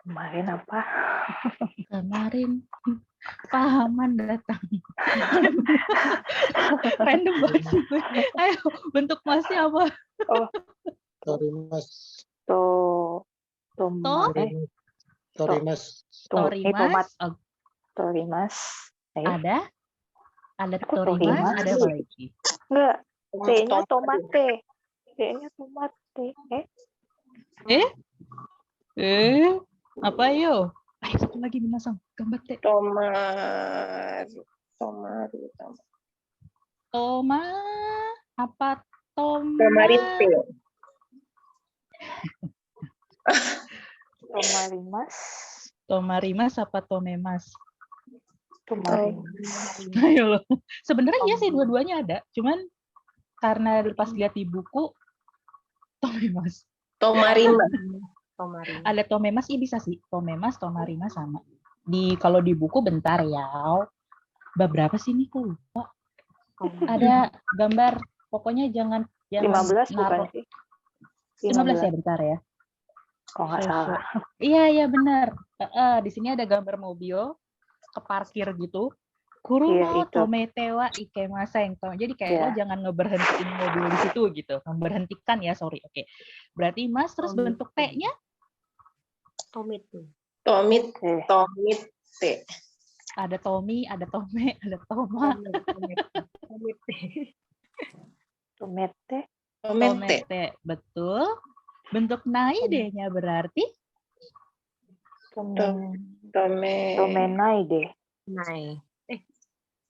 Kemarin apa? Kemarin pahaman datang. Random banget sih gue. Ayo, bentuk masnya apa? Oh, Torimas. Torimas. Torimas. Oh, Torimas. ada Aku torimas, torimas. ada apa lagi? Enggak. T-nya tomate. T-nya tomate. Apa yo? Ayo satu lagi minasang, gambatte. Toma, apa Tomarite. Tomarimas. Tomarimas apa tomemas? Tomarimas. Ayo loh. Sebenarnya iya sih dua-duanya ada, cuman karena pas lihat di buku tomemas. Tomarima. Ada tomemas, iya bisa sih. Tomemas, tomarimas sama. Kalau di buku bentar ya. Bab berapa sih ini kok lupa? Ada gambar, pokoknya jangan 15 bukan naruh. sih? 15 ya, bentar ya. Kok nggak salah. Iya benar. Di sini ada gambar mobil keparkir gitu. Kurumo tomete wa ikemasen. Jadi kayak lo jangan ngeberhentiin mobil di situ gitu. Memberhentikan ya, sorry. Oke. Berarti Mas terus bentuk T-nya? Tomite. Ada Tommy, ada Tome, ada Toma. Tomete, betul. Bentuk naide-nya berarti? Tomenaide.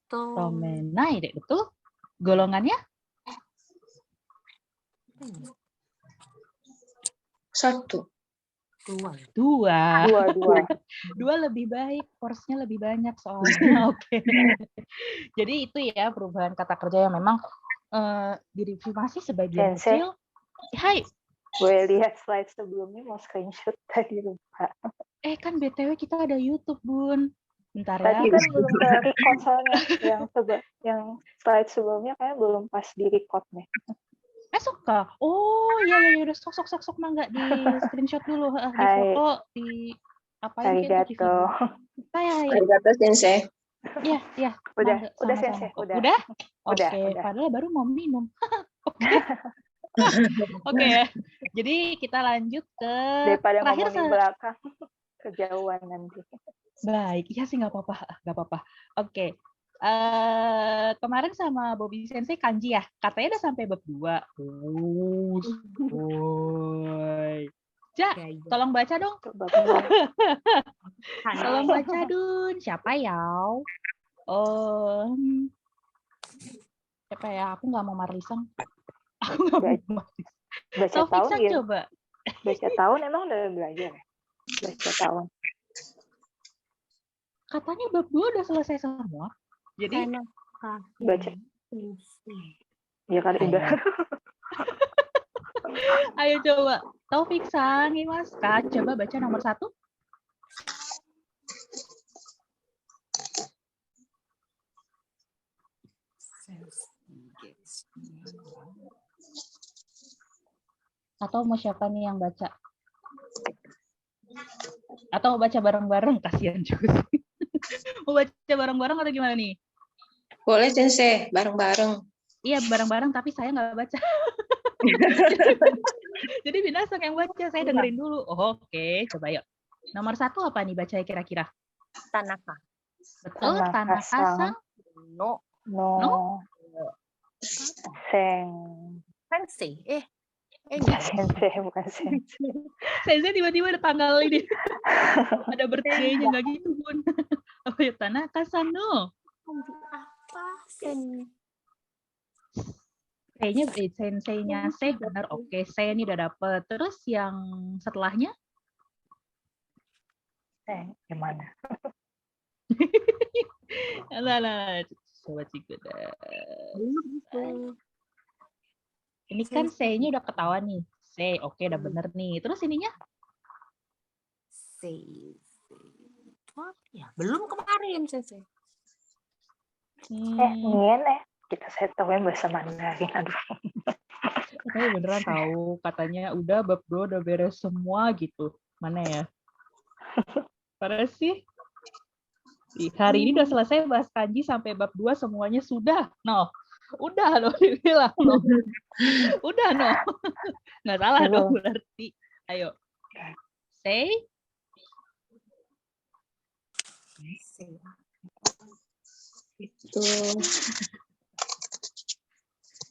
Tomenaide, betul. Golongannya? 1. 2. 2 lebih baik, porsinya lebih banyak soalnya. Oke. Jadi itu ya perubahan kata kerja yang memang direvisi sebagian kecil. Hai. Gue lihat slide sebelumnya mau screenshot tadi lupa. Kan BTW kita ada YouTube, Bun. Bentar ya. Tadi kan belum ke-record soalnya. Yang slide sebelumnya kayak belum pas di-record nih. Suka. Oh, iya udah sok mangga di screenshot dulu, di foto, di apain Arigato. Arigato Sensei. Iya. Udah Sensei, udah. Oke, padahal baru mau minum. Oke ya. Jadi kita lanjut ke daripada terakhir ngomong di belakang kejauhan nanti. Baik, iya sih nggak apa-apa. Oke. Kemarin sama Bobby Sensei kanji ya, katanya udah sampai bab 2. Ja, tolong baca dong. Tolong baca Dun. Siapa ya? Siapa ya? Aku nggak mau Marlisang. Baca tahun ya? Coba. Baca tahun emang udah belajar ya? Baca tahun. Katanya bab 2 udah selesai semua. Jadi baca. Ya kan udah. Ayo coba. Taufik Sang, Mas Kak, coba baca nomor 1. Atau mau siapa nih yang baca? Atau mau baca bareng-bareng? Kasihan juga sih. Mau baca bareng-bareng atau gimana nih? Boleh Sensei, bareng-bareng. Iya, bareng-bareng, tapi saya nggak baca. Jadi Binasang yang baca, saya dengerin dulu. Oke, coba yuk. Nomor 1 apa nih baca kira-kira? Tanaka. Betul, Tanaka-san. No. Sensei. Sensei, bukan Sensei. Sensei tiba-tiba ada tanggal ini. Ada birthday-nya, nggak gitu, Bun. Apa ya, Tanaka-san, no? Apa? Sensei-nya Se, benar. Oke, Se ini udah dapet. Terus yang setelahnya? Gimana? Alah, coba cikgu dah. Ini kan Se-nya udah ketahuan nih. Se, oke, udah bener nih. Terus ininya? Se. Ya, belum kemarin, Sensei. Ngien kita saya tahu yang bahasa Mandarin. Aduh. Tapi beneran tahu, katanya udah bab 2 udah beres semua gitu. Mana ya? Pada sih. Hari ini udah selesai bahas kanji sampai bab 2 semuanya sudah. No. Udah loh dibilang no. Udah no. Nggak salah dong berarti. Ayo. Say. Say. Itu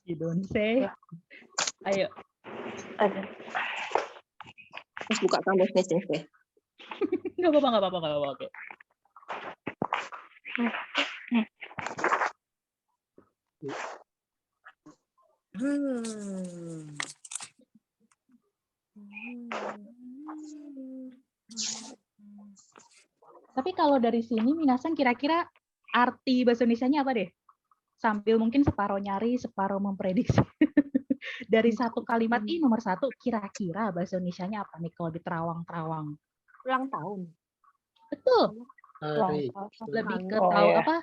You don't say. Ayo. Ada. terus buka kamusnya Sensei. Nggak apa-apa. Oke. Hmm. Tapi kalau dari sini Minasan kira-kira arti bahasa Indonesianya apa deh? Sambil mungkin separuh nyari, separuh memprediksi. Dari satu kalimat ini nomor 1, kira-kira bahasa Indonesianya apa nih kalau di terawang-terawang? Ulang tahun. Betul. Hari. Lebih ke Oh, tahu iya. apa?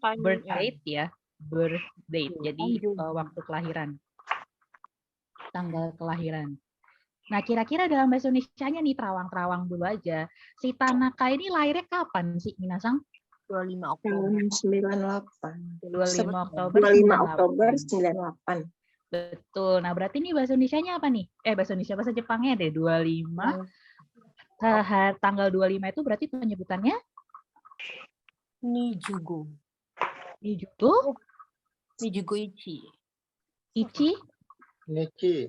Kan, Birth date ya. Birth date. Jadi waktu kelahiran. Tanggal kelahiran. Nah, kira-kira dalam bahasa Indonesianya nih terawang-terawang dulu aja. Si Tanaka ini lahirnya kapan sih, Minasang? 25 Oktober. Tahun 98. 25 Oktober 25 98. Oktober 98. Betul. Nah, berarti ini bahasa Indonesianya apa nih? Bahasa Jepangnya deh 25. Tanggal 25 itu berarti penyebutannya Nijugo. Nijugo, Nijugo ichi. Ichi, Nichi.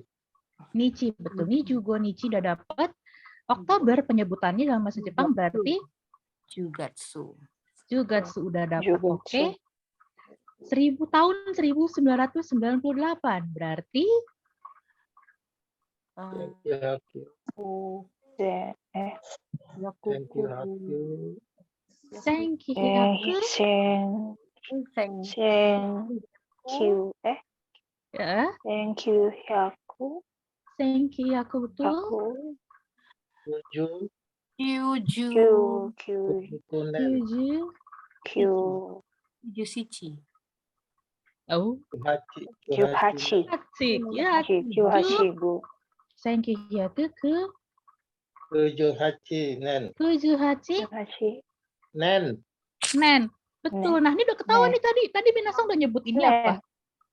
Nichi. Betul. Nijugo, Nichi udah dapat. Oktober penyebutannya dalam bahasa Jepang berarti Jugatsu. Jugatsu udah dapat. Jugatsu. Oke. 1000 tahun 1998. Berarti Yaku. Senki Senki ya. Hyaku. Senki aku betul. Tujuh. Tunen. 7 Jusichi. Oh, Hachi. Hatsi. Ya, Kyuhachi, Bu. Senki Hyaku ke Tujuh hachi. Nen. 7 Hachi. Kyuhachi. Nen. Nen. Betul. Nah, ini udah ketahuan nih tadi. Tadi Minasang udah nyebut ini apa?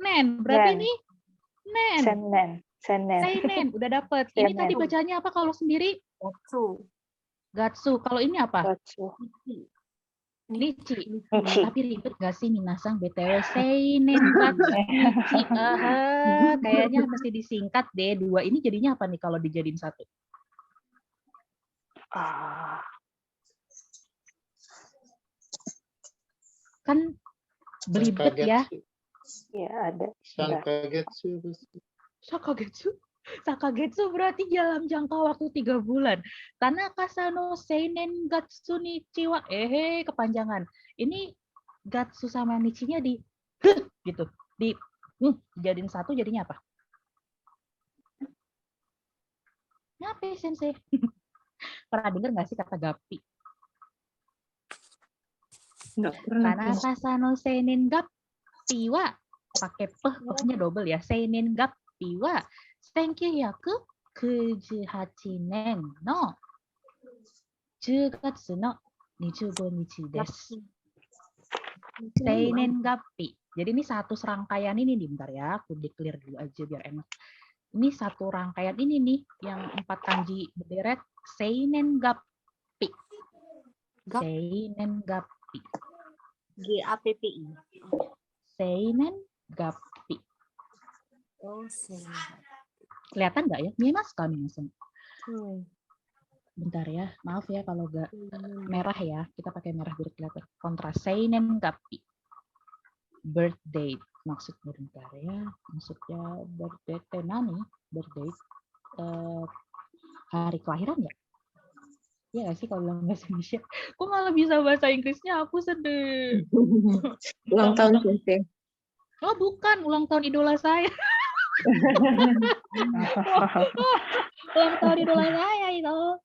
Nen. Berarti Nen. ini Nen. Senen. Seinen. Udah dapet. Ini Seinen. tadi bacanya apa kalau sendiri? Gatsu. Gatsu. Kalau ini apa? Gatsu. Nichi. Nichi. Tapi ribet gak sih Minasang BTW? Seinen, Gatsu, Nichi. Kayaknya mesti disingkat deh. 2 ini jadinya apa nih kalau dijadiin 1? Kan belibet ya. Ya, ada. Sankagetsu. Sakagetsu berarti dalam jangka waktu 3 bulan. Tanaka no seinen gatsu nichi wa kepanjangan. Ini gatsu sama nichinya di gitu. Dijadiin 1 jadinya apa? Ngapain Sensei? Pernah dengar nggak sih kata gapi? Enggak pernah. Tanaka no seinen gappi wa pakai pehnya double ya. Seinen gappi wa 1998年の10月の25日です。Seinen gappi. Jadi ini satu serangkaian ini nih, bentar ya, aku declare dulu aja biar enak. Ini satu rangkaian ini nih, yang 4 kanji berderet, seinen gappi. Seinen gappi. GAPPI. Seinen gappi. Oh, seinen. Kelihatan nggak ya? Mimas kami langsung. Bentar ya, maaf ya kalau nggak merah ya. Kita pakai merah biar kelihatan. Kontras seinen gappi. Birth date. Maksudnya bentar ya. Maksudnya birth date nani? Birth date. Hari kelahiran ya? Iya nggak sih kalau bilang bahasa Indonesia? Kok malah bisa bahasa Inggrisnya? Aku sedih. Ulang tahun Sensei. Oh bukan, ulang tahun idola saya. Ulang tahun idola saya itu.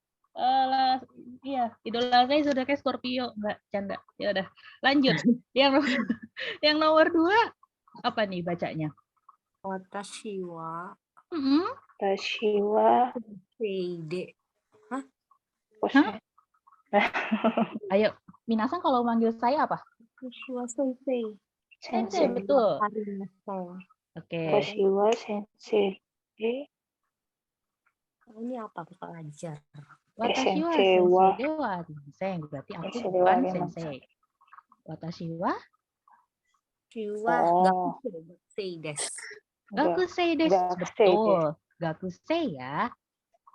Iya, idola saya sudah kayak Scorpio, enggak canda. Ya udah, lanjut. Yang nomor 2 apa nih bacanya? Watashi wa Tashiwa. seide. Hah? Ayo, minasan kalau manggil saya apa? Koshiwa sensei. Sensei, Sensei. betul. Arimasen. Oke. Koshiwa sensei. Ini apa pelajar? Watashi wa sensei wa- sensei dewa arimasen. Berarti aku Sensei dewa bukan arimasen. sensei. Watashi wa Shiwa Oh. gakusei desu. gakusei desu. Gakusei Betul. Gakusei ya.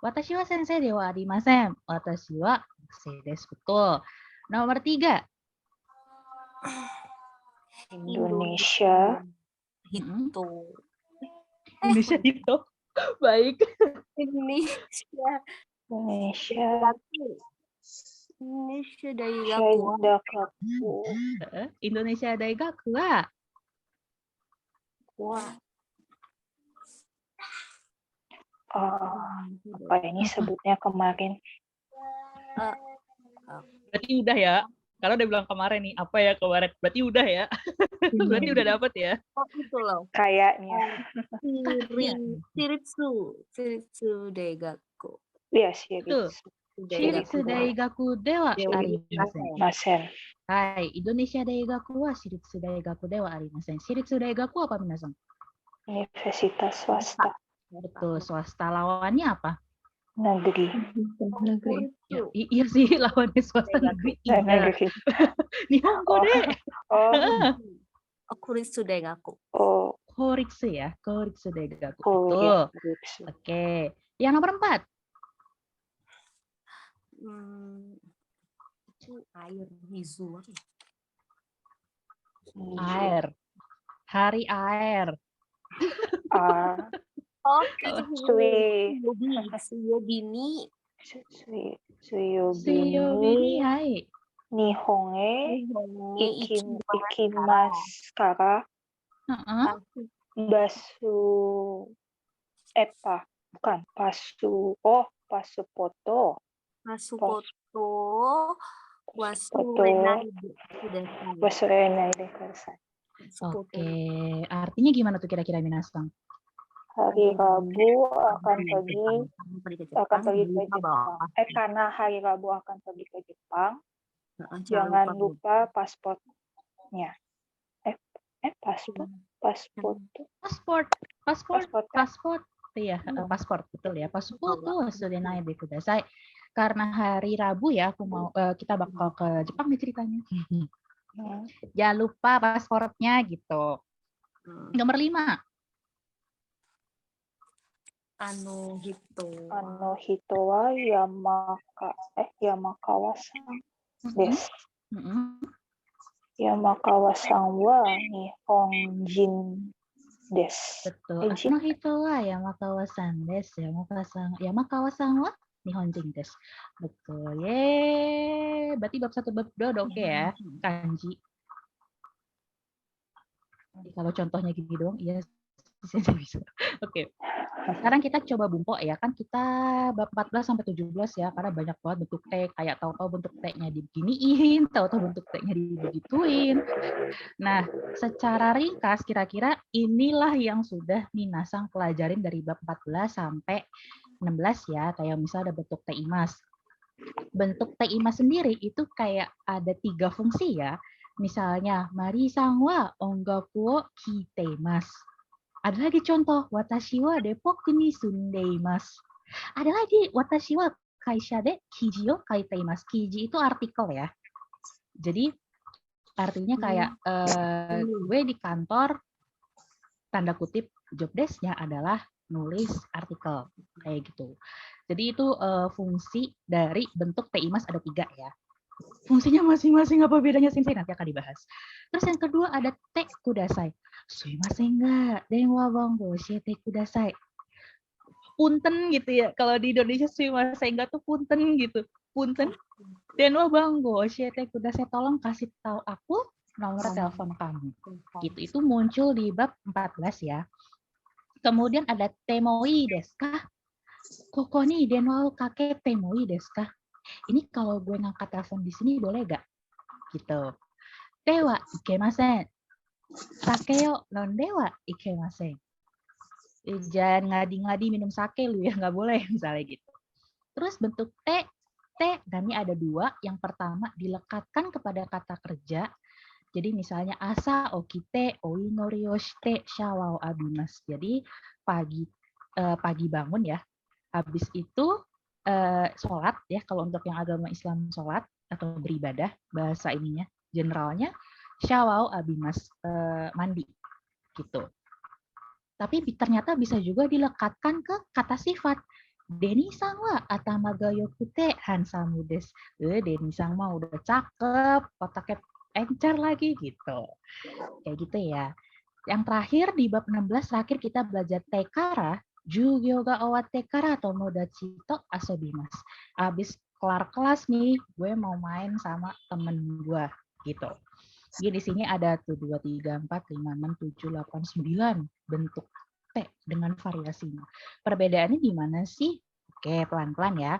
Watashi wa sensei dewa arimasen. Watashi wa gakusei desu. Betul. Nomor 3. Indonesia. Hito. Indonesia itu. Baik. Indonesia. Indonesia. Indonesia Daigaku. Daigaku. Indonesia Daigaku wa Wah. Apa ini sebutnya kemarin? berarti udah ya. Kalau udah bilang kemarin nih, apa ya kemarin? Berarti udah ya. Berarti udah dapet ya. Oh itu loh. Kayaknya. Shiritsu Daigaku. Iya, Betul. Shiritsu Daigaku dewa arimasen. Masen. Hai, Indonesia Daigaku wa Shiritsu Daigaku dewa arimasen. Shiritsu Daigaku apa minasan? Universitas swasta. Betul, swasta. Lawannya apa? Negeri. Negeri. Ya, iya sih, lawannya swasta negeri. Iya. Negeri. Nihongo de. Kuritsu Daigaku. Oh. Koritsu ya. Koritsu Daigaku. Oh, Betul. ya, Koritsu. Oke. Yang nomor 4. Air Mizu. Air. Hari air. Oh, Suyobini. Suyobini hai. Nihonge ikimaskara. Basu bukan pasupoto. Wasurenai de kudasai. Oke, artinya gimana tuh kira-kira minasan? Hari Rabu akan pergi ke Jepang. Karena hari Rabu akan pergi ke Jepang, jangan lupa pasportnya. Pasport. Iya, pasport betul ya. Pasport tuh wasurenai de kudasai. Karena hari Rabu ya, kita bakal ke Jepang nih ceritanya. Jangan lupa pasportnya gitu. Nomor 5. Hito wa Yamakawa-san desu. Yamakawa-san wa Nihonjin desu. Betul. Hito wa Yamakawa-san desu. Yamakawa-san wa Nihonjin desu. Betul. Yeay. Berarti bab 1 bab 2 udah oke ya. Kanji. Kalau contohnya gini doang, iya bisa. Oke. Sekarang kita coba bumpo ya, kan kita bab 14 sampai 17 ya, karena banyak banget bentuk T, kayak tahu-tahu bentuk T-nya dibeginiin, tahu-tahu bentuk T-nya dibegituin. Nah, secara ringkas kira-kira inilah yang sudah minasan pelajarin dari bab 14 sampai 16 ya, kayak misalnya ada bentuk T imas. Bentuk T imas sendiri itu kayak ada 3 fungsi ya. Misalnya, Mari-san wa ongaku wo kiiteimasu. Ada lagi contoh, watashi wa Depok ni sundeimasu. Ada lagi, watashi wa kaisha de kiji o kaiteimasu. Kiji itu artikel ya. Jadi artinya kayak gue di kantor, tanda kutip job desk-nya adalah nulis artikel kayak gitu. Jadi itu fungsi dari bentuk teimas ada 3 ya. Fungsinya masing-masing apa bedanya sensei nanti akan dibahas. Terus yang kedua ada te kudasai. Sumimasen ga denwa bango shiete kudasai. Punten gitu ya. Kalau di Indonesia sumimasen ga tuh punten gitu. Punten. Denwa bango shiete kudasai, tolong kasih tahu aku nomor telepon kamu. Gitu. Itu muncul di bab 14 ya. Kemudian ada temoi desu ka? Koko ni denwa o kake temoi desu ka? Ini kalau gue ngangkat telepon di sini boleh gak? Gitu. Dewa ikemasen. Sake yo nonde wa ikemasen. Jangan ngadi-ngadi minum sake lu ya, nggak boleh misalnya gitu. Terus bentuk T okite, dan ini ada dua. Yang pertama dilekatkan kepada kata kerja. Jadi misalnya asa okite oinori o shite shawa o abimasu. Jadi pagi bangun ya. Habis itu sholat ya, kalau untuk yang agama Islam sholat atau beribadah, bahasa ininya generalnya shawa o abimasu, mandi gitu. Tapi ternyata bisa juga dilekatkan ke kata sifat. Deni-san wa atama ga yokute hansamu desu. Deni-san mah udah cakep, otaknya encer lagi gitu. Kayak gitu ya. Yang terakhir di bab 16 terakhir kita belajar tekara, jugyo ga owatte kara tomodachi to asobimasu. Habis kelar kelas nih, gue mau main sama temen gue gitu. Jadi di sini ada tuh 2, 3, 4, 5, 6, 7, 8, 9 bentuk T dengan variasinya. Perbedaannya di mana sih? Oke, pelan-pelan ya.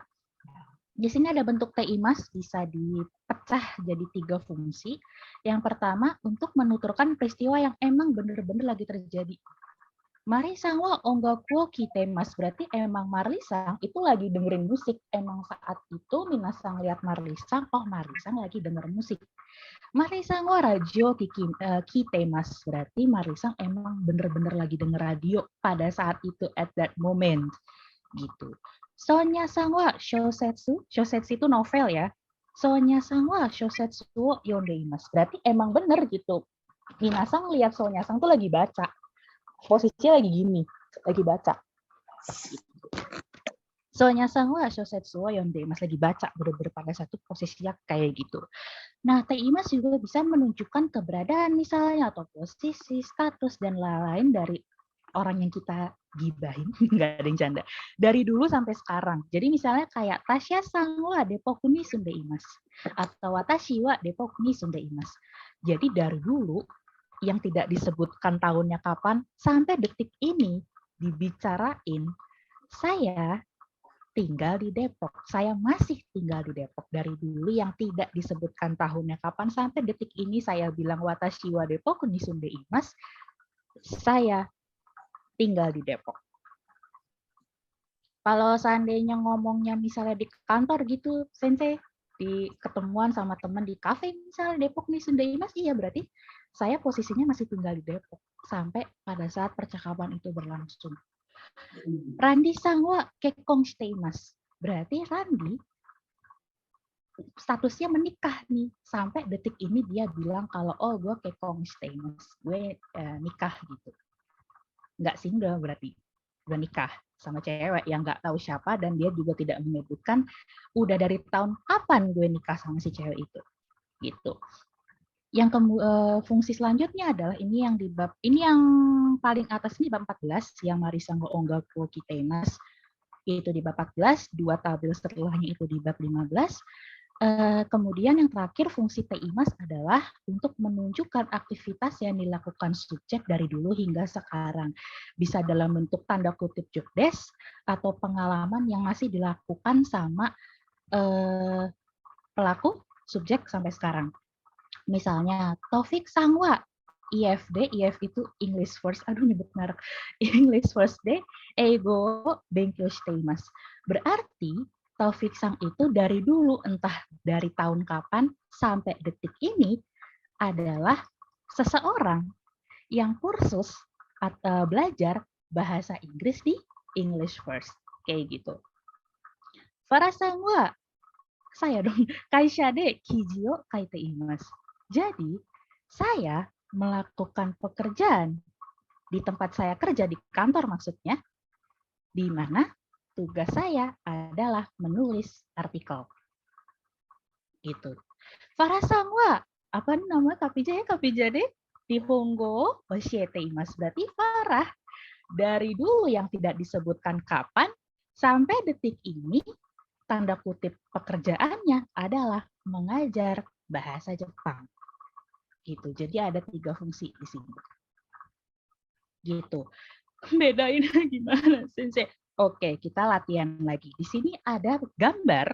Di sini ada bentuk T-imas, bisa dipecah jadi 3 fungsi. Yang pertama, untuk menuturkan peristiwa yang emang benar-benar lagi terjadi. Marisang wa ongaku kitemasu, berarti emang Marlisang itu lagi dengerin musik. Emang saat itu Minasang lihat Marlisang, oh Marlisang lagi denger musik. Marisang wa radio kitemasu, berarti Marlisang emang bener-bener lagi denger radio pada saat itu, at that moment. Gitu. Sonya sang wa shosetsu, shosetsu itu novel ya. Sonya sang wa shosetsu wo yondeimasu, berarti emang bener gitu. Minasang lihat Sonya sang tuh lagi baca. Posisinya lagi gini, lagi baca. Sonya sang wa shosetsu wo yondeimasu, lagi baca, bener-bener pada satu posisinya kayak gitu. Nah, T-imas juga bisa menunjukkan keberadaan misalnya, atau posisi, status, dan lain-lain dari orang yang kita gibahin, nggak ada yang canda. Dari dulu sampai sekarang. Jadi misalnya kayak Tasya sang wa deppoku ni sundeimasu, atau Watashi wa deppoku ni sundeimasu. Jadi dari dulu yang tidak disebutkan tahunnya kapan sampai detik ini dibicarain, saya tinggal di Depok. Saya masih tinggal di Depok dari dulu yang tidak disebutkan tahunnya kapan sampai detik ini saya bilang Watashi wa deppoku ni sundeimasu. Saya tinggal di Depok. Kalau seandainya ngomongnya misalnya di kantor gitu, Sensei, di ketemuan sama teman di kafe misalnya Depok nih sundeimasu, iya berarti saya posisinya masih tinggal di Depok sampai pada saat percakapan itu berlangsung. Randi sang wa kekkon shiteimasu, berarti Randi statusnya menikah nih sampai detik ini dia bilang kalau oh gue kekkon shiteimasu, gue nikah gitu. Nggak single berarti, udah nikah sama cewek yang nggak tahu siapa, dan dia juga tidak menyebutkan udah dari tahun kapan gue nikah sama si cewek itu gitu. Yang fungsi selanjutnya adalah ini yang di bab ini yang paling atas ini bab 14 yang Marisang wa ongaku kitemasu, itu di bab 14, 2 tabel setelahnya itu di bab 15. Kemudian yang terakhir fungsi T-imas adalah untuk menunjukkan aktivitas yang dilakukan subjek dari dulu hingga sekarang. Bisa dalam bentuk tanda kutip jobdesk atau pengalaman yang masih dilakukan sama pelaku subjek sampai sekarang. Misalnya Taufik Sangwa, IFD, IF itu English First, aduh nyebut merek, English First Day, Eigo Benkyou shiteimasu. Berarti Taufik Sang itu dari dulu, entah dari tahun kapan sampai detik ini, adalah seseorang yang kursus atau belajar bahasa Inggris di English First. Kayak gitu. Farasang wa, saya dong, kaisha de kiji o kaite imasu. Jadi, saya melakukan pekerjaan di tempat saya kerja, di kantor maksudnya, di mana tugas saya adalah menulis artikel. Gitu. Farasang wa, apa nama kapija ya? Kapija de nihongo oshiete imasu. Berarti Farah dari dulu yang tidak disebutkan kapan sampai detik ini tanda kutip pekerjaannya adalah mengajar bahasa Jepang. Gitu. Jadi ada 3 fungsi di sini. Gitu. Bedain gimana, Sensei? Oke, kita latihan lagi. Di sini ada gambar.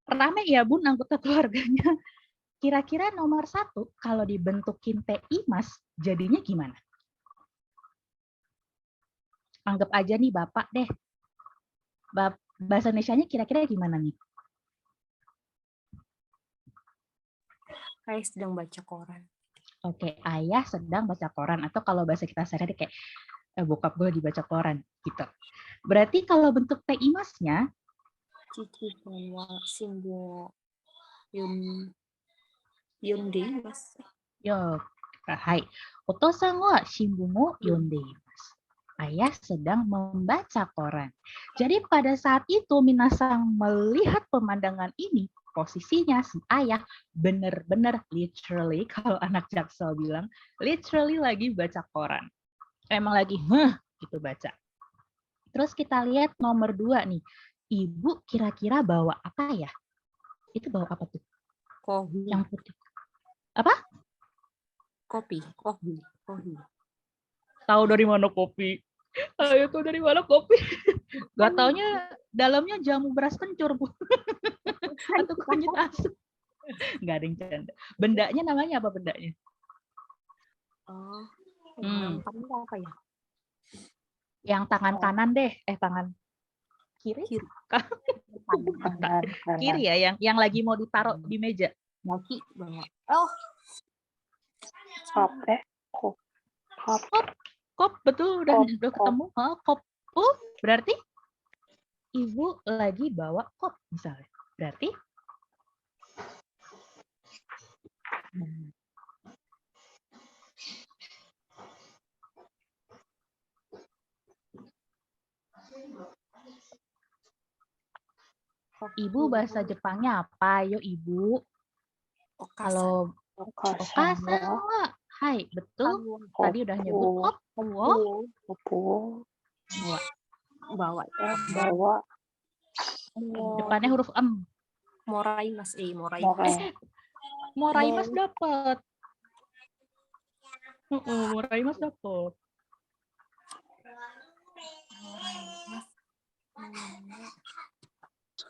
Rame ya, Bun, anggota keluarganya. Kira-kira nomor 1, kalau dibentukin T-imas, jadinya gimana? Anggap aja nih Bapak deh. Bahasa Indonesianya kira-kira gimana nih? Ayah sedang baca koran. Oke, ayah sedang baca koran. Atau kalau bahasa kita sehari kayak bokap gue lagi baca koran gitu. Berarti kalau bentuk teh imasnya, Cici sama Simbo Yonde mas. yo, hai. Otosan wa shinbun yondeimasu. Ayah sedang membaca koran. Jadi pada saat itu Minasang melihat pemandangan ini, posisinya si ayah benar-benar literally, kalau anak Jaksel bilang, literally lagi baca koran. Emang lagi, gitu baca. Terus kita lihat nomor 2 nih. Ibu kira-kira bawa apa ya? Itu bawa apa tuh? Kopi. Yang putih. Apa? Kopi. Tahu dari mana kopi? Ayo tuh dari mana kopi? Gak taunya dalamnya jamu beras kencur, Bu. Atau kunyit asam. Gak ada yang canda. Bendanya namanya apa bendanya? Oh. Hmm. Apa ya? Yang tangan kanan deh. Tangan kiri? Kiri. Kanan. Kiri ya, yang lagi mau ditaruh di meja. Maki banget. Oh. Kop. Kop, betul. Udah Kop. ketemu. Kop. Berarti ibu lagi bawa kop misalnya. Berarti ibu bahasa Jepangnya apa? Yo ibu. Kalau okasan wa. Hai, betul. Tadi udah nyebut kop. Bawa. Depannya huruf M. Moraimas. Moraimas dapat. Moraimas dapat.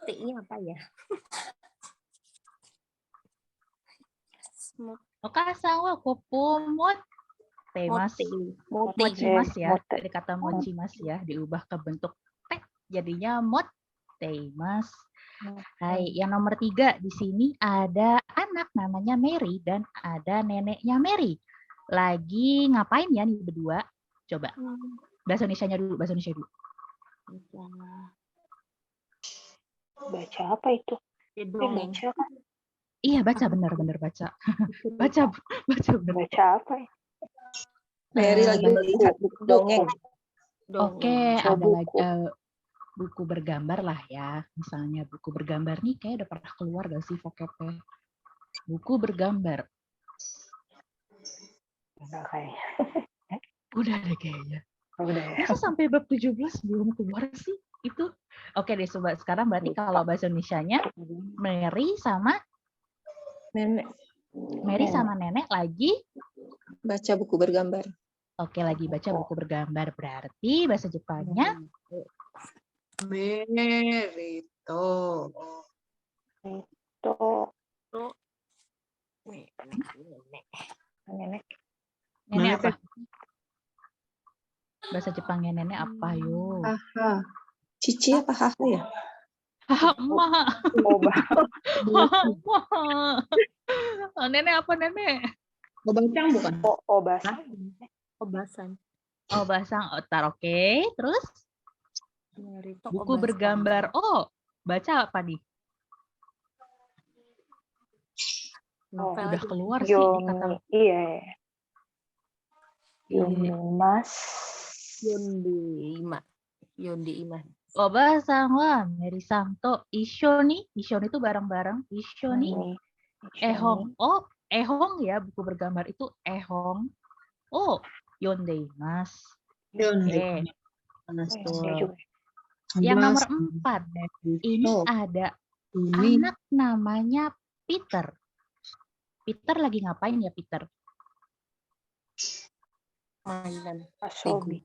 T-nya apa ya? Okasan wa kopomot. Mochimas ya. Dari kata mochimas ya. Diubah ke bentuk te. Jadinya moteimas. Hai, yang nomor 3 di sini ada anak namanya Mary dan ada neneknya Mary. Lagi ngapain ya nih berdua? Coba. Bahasa Indonesianya dulu, Baca apa itu? Baca kan? Iya, baca benar baca. Baca benar. Baca apa ya? Mary lagi melihat buku dongeng. Oke, ada lagi buku bergambar lah ya. Misalnya buku bergambar nih kayak udah pernah keluar gak sih vocabnya? Buku bergambar. Udah kayaknya. Udah deh kayaknya. Udah ya. Masa sampai bab 17 belum keluar sih itu? Oke deh sobat, sekarang berarti kalau bahasa Indonesianya Mary sama Nenek nenek lagi baca buku bergambar. Oke, lagi baca buku bergambar. Berarti bahasa Jepangnya Merito. Nenek. apa? Bahasa Jepangnya nenek apa yo? Haha. Cici apa haha ya? Ma. Nenek apa nenek? Obacang bukan? Obasan. Obasang otar, oke. Terus buku bergambar. Oh, baca apa nih? Udah keluar sih kata. Iya. Yondeima. Obasang wa Merisang to Ishoni. Ishoni itu bareng-bareng. Ishoni. Ehong. Oh, ehong ya, buku bergambar itu ehong. Oh, yondeimasu. Oke. Yang nomor 4. Ini ada anak namanya Peter. Peter lagi ngapain ya, Peter? Mainan. Asobi.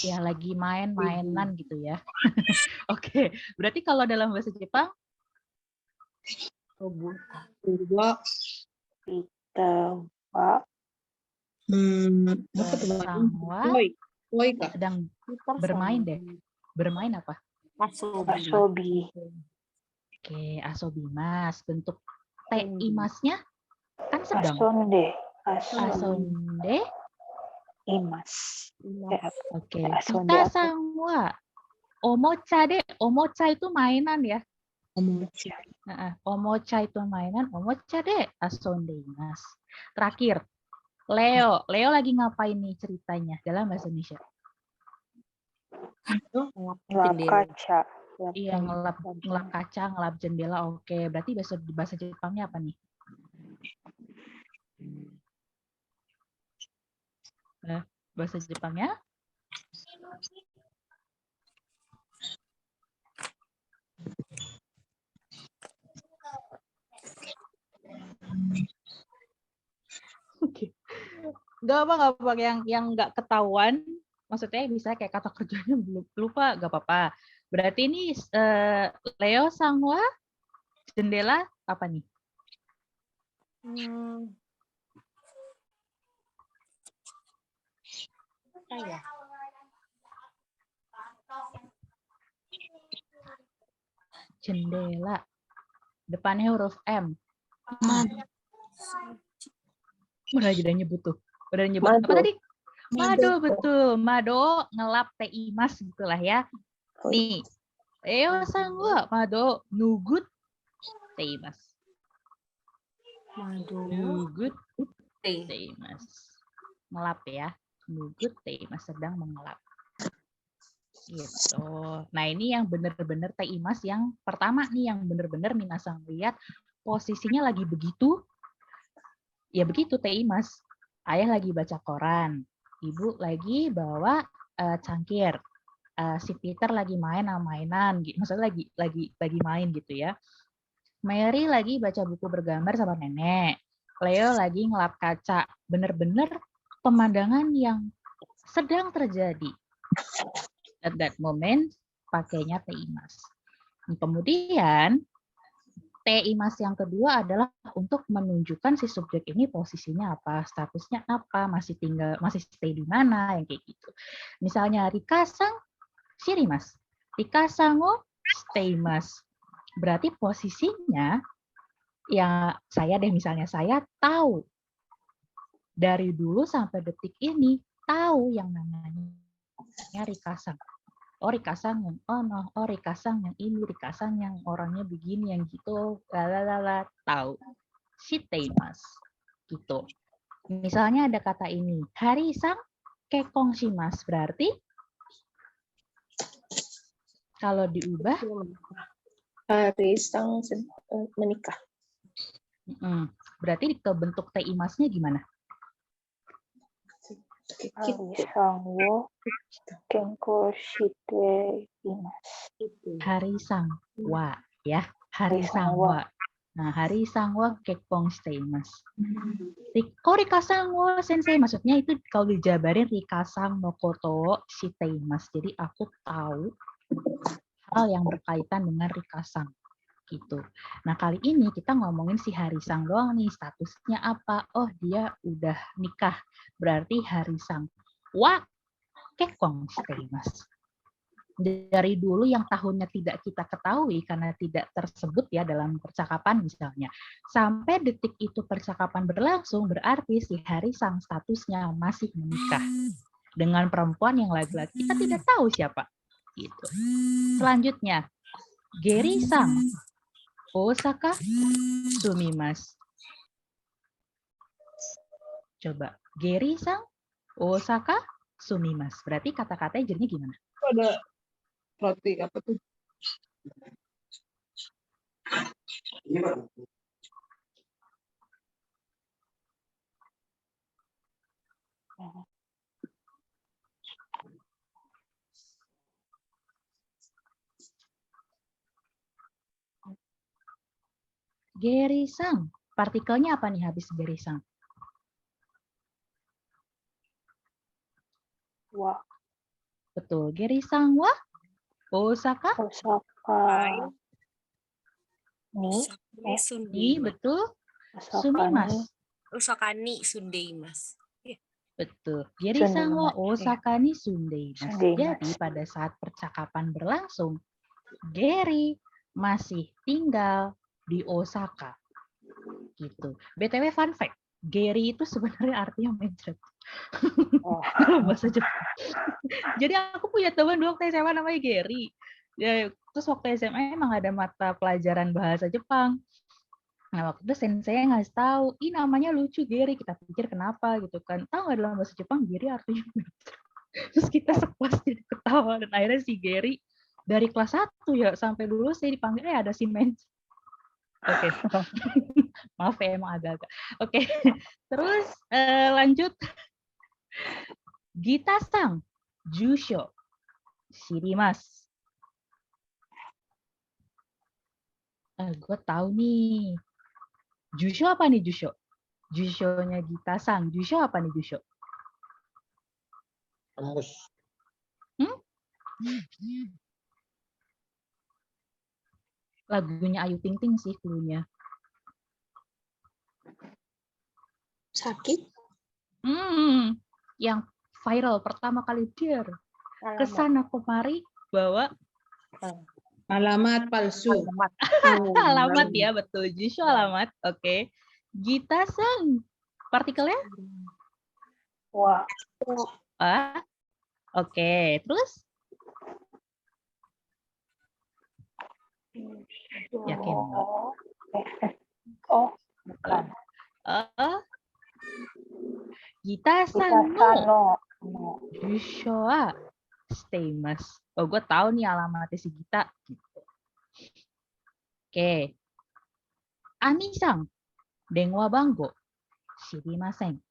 Ya, lagi main-mainan gitu ya. Oke, berarti kalau dalam bahasa Jepang sedang bermain deh. Bermain apa? Asobi. Oke, asobimas. Bentuk teimasnya kan sedang. Asonde. Asonde. Imas. Oke. Asonde Tika apa? sangwa. Omocha de. Omocha itu mainan ya. Omocha. Omocha itu mainan. Omocha de asonde imas. Terakhir. Leo. Leo lagi ngapain nih ceritanya dalam bahasa Indonesia? Ngelap kaca. Iya, ngelap kaca, ngelap jendela. Oke, berarti bahasa Jepangnya apa nih? Bahasa Jepangnya? Oke. Gak apa yang nggak ketahuan, maksudnya bisa kayak kata kerjanya belum lupa, gak apa-apa. Berarti ini Leo sangwa jendela apa nih? Ya. Jendela. Depannya huruf M. Udah nyebut tuh. Udah nyebut Mado. apa tadi? Mado, betul. Mado ngelap teimas gitulah ya. Nih. Leo sangwa Mado nugut teimas. Nugut teimas. Ngelap ya. Nugut teimas sedang mengelap. Gitu. Nah, ini yang benar-benar teimas yang pertama nih yang benar-benar minasang lihat posisinya lagi begitu. Ya begitu teimas. Ayah lagi baca koran. Ibu lagi bawa cangkir. Si Peter lagi main sama mainan, maksudnya lagi main gitu ya. Mary lagi baca buku bergambar sama nenek. Leo lagi ngelap kaca. Bener-bener pemandangan yang sedang terjadi. At that moment pakainya teimas. Kemudian teimas yang kedua adalah untuk menunjukkan si subjek ini posisinya apa, statusnya apa, masih stay di mana, yang kayak gitu. Misalnya Rika-sang shirimasu. Rika-sang wo staymasu. Berarti posisinya ya saya tahu dari dulu sampai detik ini tahu yang namanya Rika-sang. Oh Rika-sang yang oh Rika-sang yang ini, Rika-sang yang orangnya begini, yang gitu, lalala, tahu. Shiteimasu. Gitu. Misalnya ada kata ini, Hari-sang kekong shimasu, berarti kalau diubah Hari-sang menikah. Berarti ke bentuk teimasnya gimana? Hari-sang wo kenko shite imasu. Hari-sang wa ya, Hari-sang wa. Nah, Hari-sang wa kekong shite imasu. Kok Rika-sang wo sensei, maksudnya itu kalau dijabarin Rika-sang no koto shite imasu. Jadi aku tahu hal yang berkaitan dengan Rika-sang. Gitu. Nah, kali ini kita ngomongin si Hari-sang doang nih, statusnya apa? Oh, dia udah nikah. Berarti Hari-sang wa kekong shiteimasu. Dari dulu yang tahunnya tidak kita ketahui karena tidak tersebut ya dalam percakapan misalnya. Sampai detik itu percakapan berlangsung, berarti si Hari-sang statusnya masih menikah dengan perempuan yang laki-laki. Kita tidak tahu siapa. Gitu. Selanjutnya, Geri-sang Osaka sumimasu. Coba, Geri-sang Osaka sumimasu. Berarti kata-katanya jadinya gimana? Ada roti apa tuh? Geri-sang. Partikelnya apa nih habis Geri-sang? Wa. Betul. Geri-sang wa Osaka. Ni betul. Sumimasu. Osaka ni sundeimasu. Betul. Geri-sang wa Osaka ni sundeimasu. Jadi pada saat percakapan berlangsung, Geri masih tinggal di Osaka. Gitu. BTW fun fact, Geri itu sebenarnya artinya mencret. Oh. Dalam bahasa Jepang. Jadi aku punya teman dulu waktu SMA namanya Geri. Ya, terus waktu SMA emang ada mata pelajaran bahasa Jepang. Nah, waktu itu sensei ngasih tahu, ih namanya lucu Geri. Kita pikir kenapa gitu kan. Tahu nggak dalam bahasa Jepang Geri artinya mencret. Terus kita sekelas jadi ketawa. Dan akhirnya si Geri dari kelas 1 ya sampai lulus saya dipanggil ada si mencret. Oke. Maaf ya emang agak-agak. Oke. Terus lanjut. Gita-san, Jusho, Shirimasu. Gue tahu nih. Jusho apa nih Jusho? Jusho-nya Gita-san. Jusho apa nih Jusho? Kamus. Lagunya Ayu Ting Ting sih cluenya. Sakit? Yang viral pertama kali dia kesana kemari bawa Alamat palsu. alamat ya, betul. Jusho alamat. Oke. Gita-san. Partikelnya? Wah. Oke. Terus? Yakin? Oh, bukan. Gita-san no. Jusho wa shiteimasu. Oh, gue tahu nih alamatnya si Gita. Gitu. Oke. Ani-san, denwa bango shirimasen.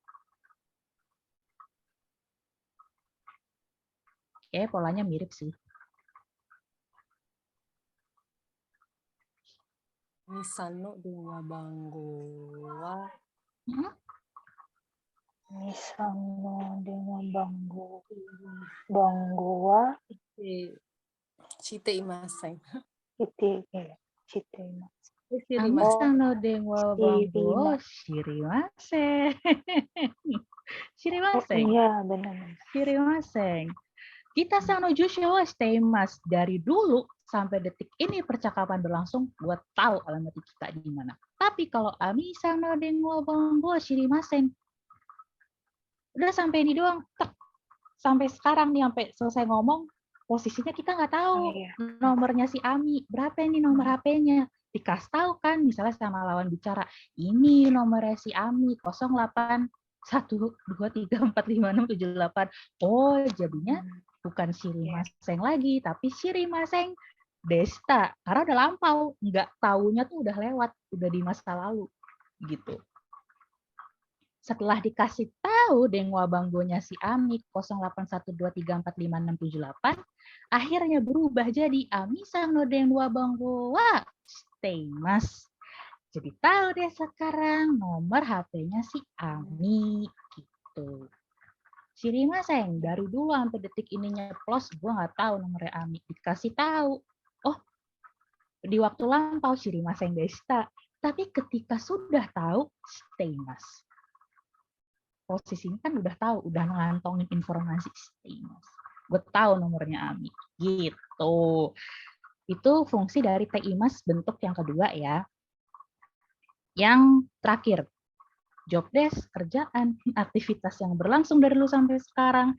Oke, polanya mirip sih. Nissan no denwa bango wa Nissan no denwa bango wa shiteimasen. shiteimasu. Ani-san no denwa bango shirimasen. Shirimasen. Iya, benar. Shirimasen. Gita-san no Jusho wa shiteimasu. Dari dulu sampai detik ini percakapan berlangsung, gue tahu alamat kita di mana. Tapi kalau Ani-san no denwa bango shirimasen, udah sampai ini doang. Sampai sekarang nih, sampai selesai ngomong, posisinya kita nggak tahu nomornya si Ami. Berapa ini nomor HP-nya? Dikasih tahu kan, misalnya sama lawan bicara, ini nomornya si Ami, 0812345678. Oh, jadinya bukan Shirimasen lagi, tapi Shirimasen Desta. Karena udah lampau, nggak taunya tuh udah lewat, udah di masa lalu. Gitu. Setelah dikasih tahu denwa banggonya si Ami 0812345678, akhirnya berubah jadi Ami-san no denwa banggo wa shiteimasu. Jadi tahu deh sekarang nomor HP-nya si Ami gitu. Shirimasen, dari dulu sampai detik ini nyeplos, gue nggak tahu nomornya Ami. Dikasih tahu, oh di waktu lampau Shirimasen desta. Tapi ketika sudah tahu, shiteimasu. Posisinya kan udah tahu, udah ngantongin informasi shiteimasu. Gue tahu nomornya Ami. Gitu. Itu fungsi dari teimas bentuk yang kedua ya. Yang terakhir, job desk, kerjaan, aktivitas yang berlangsung dari dulu sampai sekarang.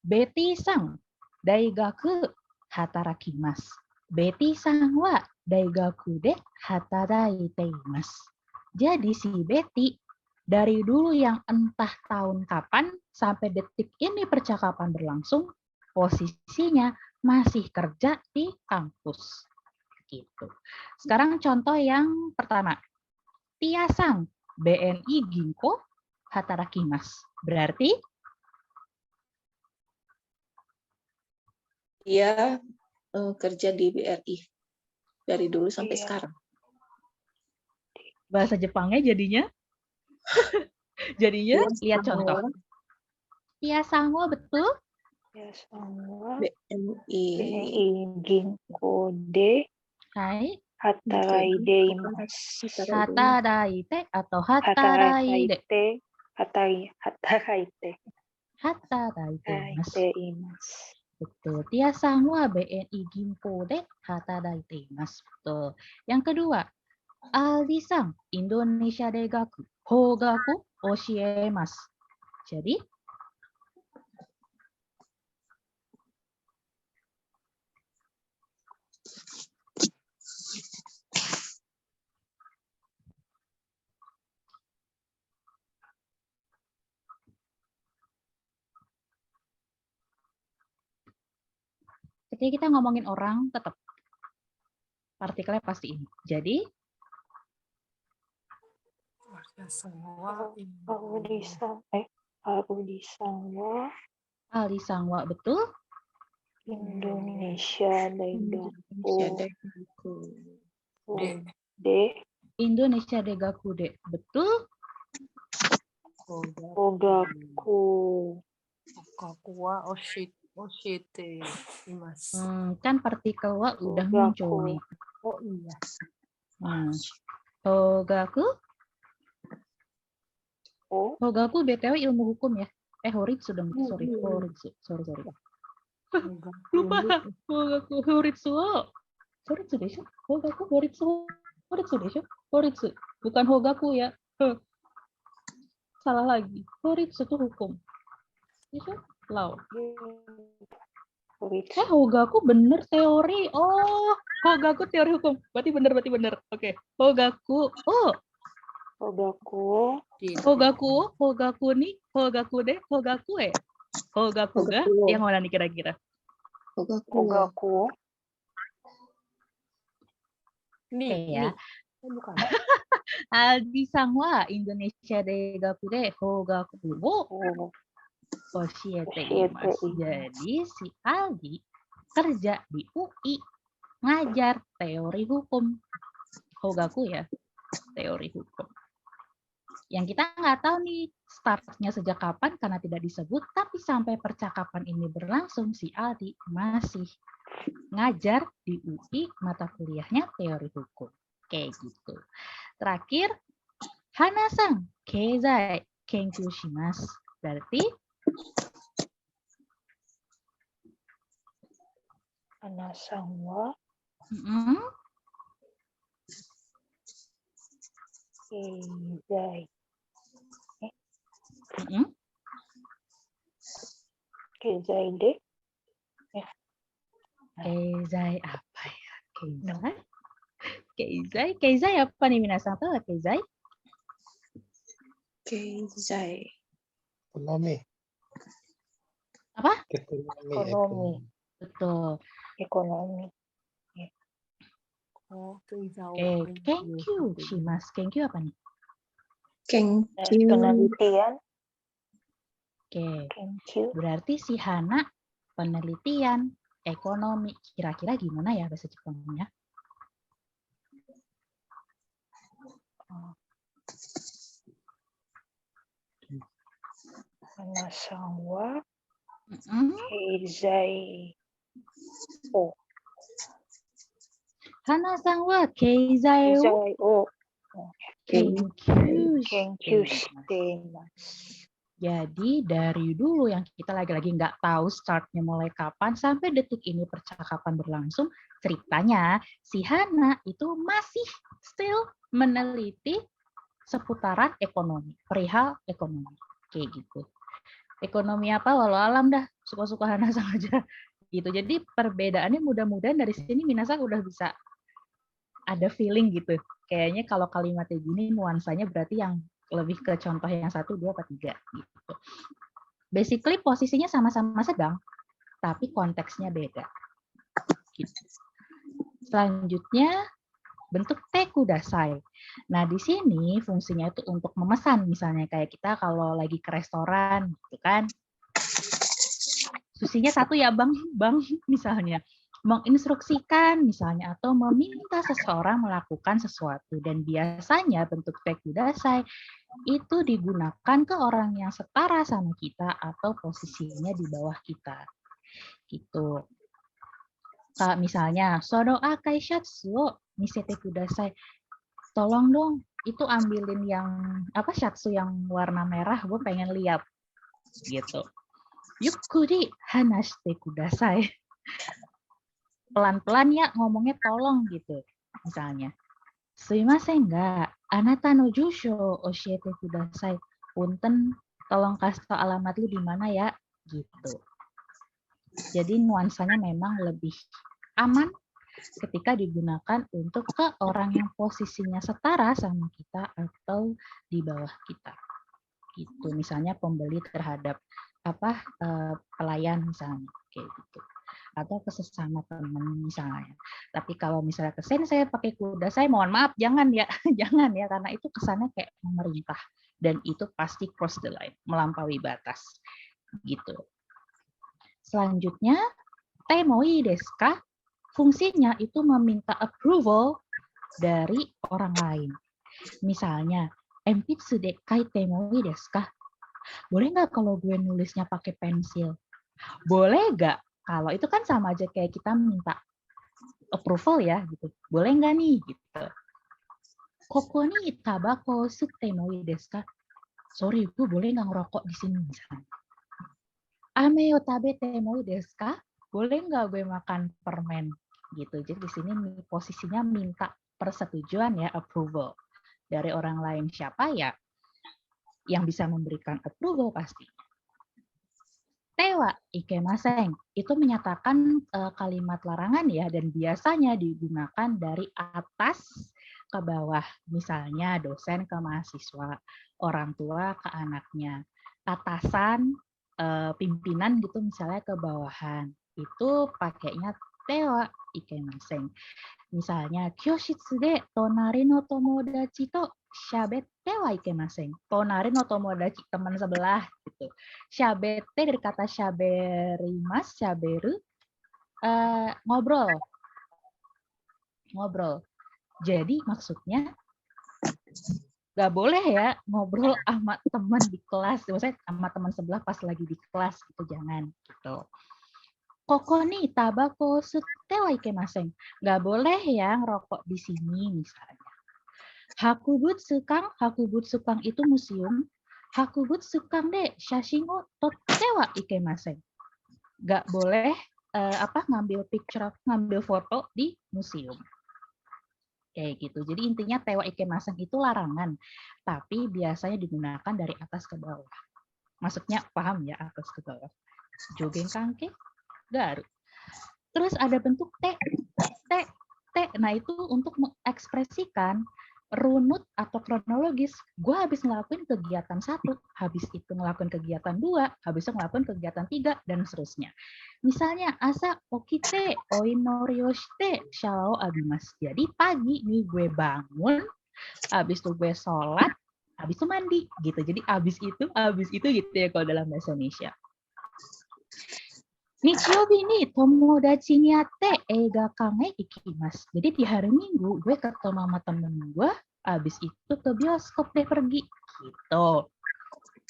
Betty-san, daigaku hatarakimasu. Betty-san wa daigaku de hataraiteimasu. Jadi si Betty dari dulu yang entah tahun kapan sampai detik ini percakapan berlangsung, posisinya masih kerja di kampus. Gitu. Sekarang contoh yang pertama. Tia-san, BNI Ginko hatarakimasu. Berarti Dia kerja di BRI dari dulu sampai sekarang. bahasa Jepangnya jadinya lihat contoh. Tia-san wa betul? Tia-san wa BNI Ginko de Hai. hataraideimasu. Hataraite atau hataraide? Hataraite. Hataraiteimasu. Betul. Tia-san wa BNI Ginko de hataraiteimasu. Betul. Yang kedua, Aldi-san, Indonesia de gaku, hogaku oshiemasu. Jadi, ketika kita ngomongin orang, tetap partikelnya pasti ini. Jadi, Warga semua Arudi-san wa Aldi-san wa betul. Indonesia Indonesia Daigaku Daigaku de Indonesia de gaku de betul. Hogaku Okaku wa oshite imasu. Kan partikel wa udah Hogaku. muncul nih. Oh iya. Hogaku, o Hogaku BTW ilmu hukum ya. Horitsu dong, sorry. Horitsu, sorry. Lupa. Hogaku, Horitsu. Horitsu desho. Hogaku, Horitsu. Horitsu desho. Horitsu. Bukan Hogaku ya. Salah lagi. Horitsu itu hukum. Desho? Law. Horitsu. Hogaku bener teori. Oh, Hogaku teori hukum. Berarti bener. Oke. Hogaku. Oh, Hogaku Hogaku nih, Hogaku de, Hogaku Hogaku ga, Hogaku. yang mana nih kira-kira? Hogaku Oke ya. Bukan. Aldi-san wa Indonesia de gaku de Hogaku wo oshiete imasu. Jadi si Aldi kerja di UI ngajar teori hukum. Hogaku ya, teori hukum. Yang kita nggak tahu nih startnya sejak kapan karena tidak disebut, tapi sampai percakapan ini berlangsung si Aldi masih ngajar di UI mata kuliahnya teori hukum. Kayak gitu. Terakhir, Hana-san, keizai kenkyū shimasu. Berarti Hana-san wa keizai keizai de keizai apa ya? Keizai apa nih minasan? Tahu nggak keizai? Keizai. Ekonomi. Apa? Ekonomi. Betul. Ekonomi. Oh, keizau. Kenkyū shimasu. Kenkyū apa nih? Kenkyu. Penelitian. Oke. Kenkyu. Berarti si Hana penelitian ekonomi. Kira-kira gimana ya bahasa Jepangnya? Hana-san wa keizai o. Hana-san wa keizai o Keizai o kenkyū shite imasu. Jadi dari dulu yang kita lagi-lagi nggak tahu startnya mulai kapan sampai detik ini percakapan berlangsung, ceritanya si Hana itu masih still meneliti seputaran ekonomi, perihal ekonomi, kayak gitu. Ekonomi apa walau alam dah, suka-suka Hana sama aja gitu. Jadi perbedaannya mudah-mudahan dari sini minasan udah bisa ada feeling gitu. Kayaknya kalau kalimatnya gini nuansanya berarti yang lebih ke contoh yang 1, 2, atau 3 gitu. Basically posisinya sama-sama sedang, tapi konteksnya beda. Gitu. Selanjutnya bentuk tekudasai. Nah di sini fungsinya itu untuk memesan, misalnya kayak kita kalau lagi ke restoran, gitu kan. Susinya 1 ya bang, misalnya. Menginstruksikan misalnya atau meminta seseorang melakukan sesuatu dan biasanya bentuk tekudasai itu digunakan ke orang yang setara sama kita atau posisinya di bawah kita gitu. Misalnya sono akai shatsu wo misete kudasai, tolong dong itu ambilin yang apa shatsu yang warna merah, gue pengen lihat gitu. Yukkuri hanashite kudasai. Pelan-pelan ya ngomongnya tolong gitu misalnya. Sumimasen ga, anata no jusho oshiete kudasai. Punten, tolong kasih tau alamat lu di mana ya, gitu. Jadi nuansanya memang lebih aman ketika digunakan untuk ke orang yang posisinya setara sama kita atau di bawah kita. Gitu. Misalnya pembeli terhadap pelayan misalnya kayak gitu. Atau ke sesama teman misalnya. Tapi kalau misalnya ke sensei pakai kuda, saya mohon maaf jangan ya, jangan ya karena itu kesannya kayak memerintah dan itu pasti cross the line, melampaui batas. Gitu. Selanjutnya, temoi desu ka? Fungsinya itu meminta approval dari orang lain. Misalnya, enpitsu de kaite moi desu ka? Boleh nggak kalau gue nulisnya pakai pensil? Boleh nggak? Kalau itu kan sama aja kayak kita minta approval ya, gitu. Boleh nggak nih? Gitu. Koko ni tabako sutte moi desu ka? Sorry, gue boleh nggak ngerokok di sini misalnya? Ame o tabete moi desu ka? Boleh nggak gue makan permen? Gitu. Jadi di sini posisinya minta persetujuan ya, approval dari orang lain. Siapa ya yang bisa memberikan approval pasti. Tewa ikemasen itu menyatakan kalimat larangan ya dan biasanya digunakan dari atas ke bawah. Misalnya dosen ke mahasiswa, orang tua ke anaknya, atasan pimpinan gitu misalnya ke bawahan. Itu pakainya tewa ikemasen. Misalnya, kyoshitsu de tonari no tomodachi to shabette wa ikemasen. Tonari no tomodachi, teman sebelah gitu. Shabette dari kata shaberimas, shaberu, ngobrol. Ngobrol. Jadi maksudnya nggak boleh ya ngobrol sama teman di kelas. Maksudnya sama teman sebelah pas lagi di kelas gitu, jangan gitu. Koko nih tabako sutte wa ikemasen. Nggak boleh ya ngerokok di sini misalnya. Hakubutsu kang itu museum. Hakubutsu kang de shashin o totte wa ikemasen. Nggak boleh ngambil picture, ngambil foto di museum. Kayak gitu. Jadi intinya tewa ikemasen itu larangan, tapi biasanya digunakan dari atas ke bawah. Maksudnya paham ya, atas ke bawah. Jogen kangke garu. Terus ada bentuk T. Nah itu untuk mengekspresikan runut atau kronologis. Gue habis ngelakuin kegiatan 1, habis itu ngelakuin kegiatan 2, habis itu ngelakuin kegiatan 3, dan seterusnya. Misalnya, asa okite oinorioshite shao abimas. Jadi pagi nih gue bangun, habis itu gue sholat, habis itu mandi. Gitu. Jadi habis itu gitu ya kalau dalam bahasa Indonesia. Nichiobi ni tomodachi ni atte eiga kang e ikimasu. Jadi di hari Minggu gue ketemu sama temen gue, habis itu ke bioskop deh pergi gitu.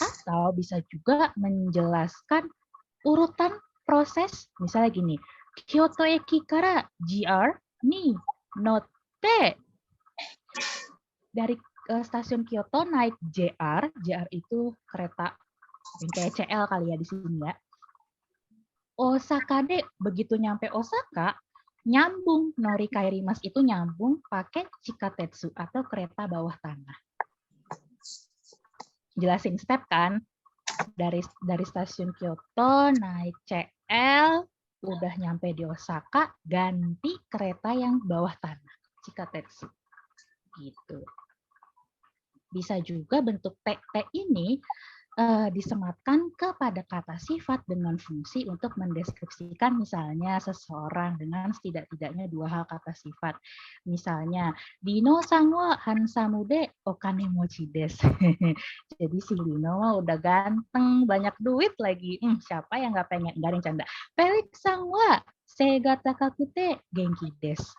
Atau bisa juga menjelaskan urutan proses, misalnya gini, Kyoto eki kara JR ni notte. Dari stasiun Kyoto naik JR itu kereta yang kayak CL kali ya di sini ya. Osaka de begitu nyampe Osaka nyambung Nori Kairimas itu nyambung pakai Chikatetsu atau kereta bawah tanah. Jelasin step kan, dari stasiun Kyoto naik CL udah nyampe di Osaka ganti kereta yang bawah tanah Chikatetsu gitu. Bisa juga bentuk T ini disematkan kepada kata sifat dengan fungsi untuk mendeskripsikan misalnya seseorang dengan setidak-tidaknya 2 hal kata sifat. Misalnya, Dino sang wa hansamu de okane mochi desu. Jadi si Dino mah udah ganteng, banyak duit lagi. Siapa yang nggak pengen? Nggak ada yang canda. Felix sang wa seiga takakute genki desu.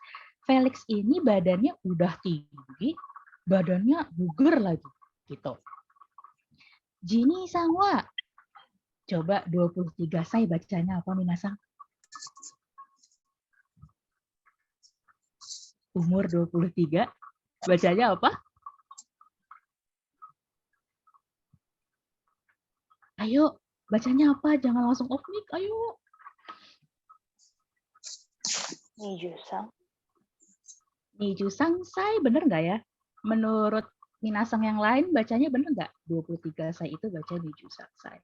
Felix ini badannya udah tinggi, badannya buger lagi gitu. Jini sang wa. Coba 23 saya bacanya apa minasang? Umur 23 bacanya apa? Ayo, bacanya apa? Jangan langsung off mic, ayo. Nijusang. Niju sangsai, bener nggak ya? Menurut minasang yang lain bacanya bener nggak? 23 sai itu baca niju sangsai.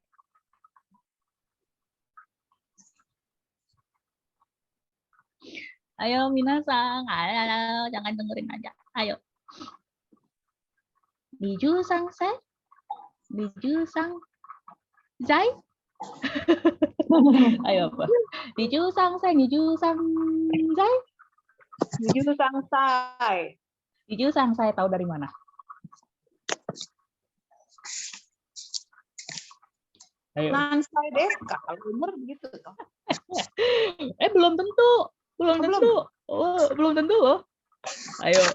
Ayo minasang, ayo, jangan dengerin aja. Ayo. Niju sangsai, niju sangsai. Ayo apa? Niju sangsai, niju sangsai. Niju sangsai. Niju sangsai tahu dari mana? Ayo. Nansai desu ka? Bener gitu toh. Belum tentu. Belum tentu. Oh, belum tentu loh. Ayo.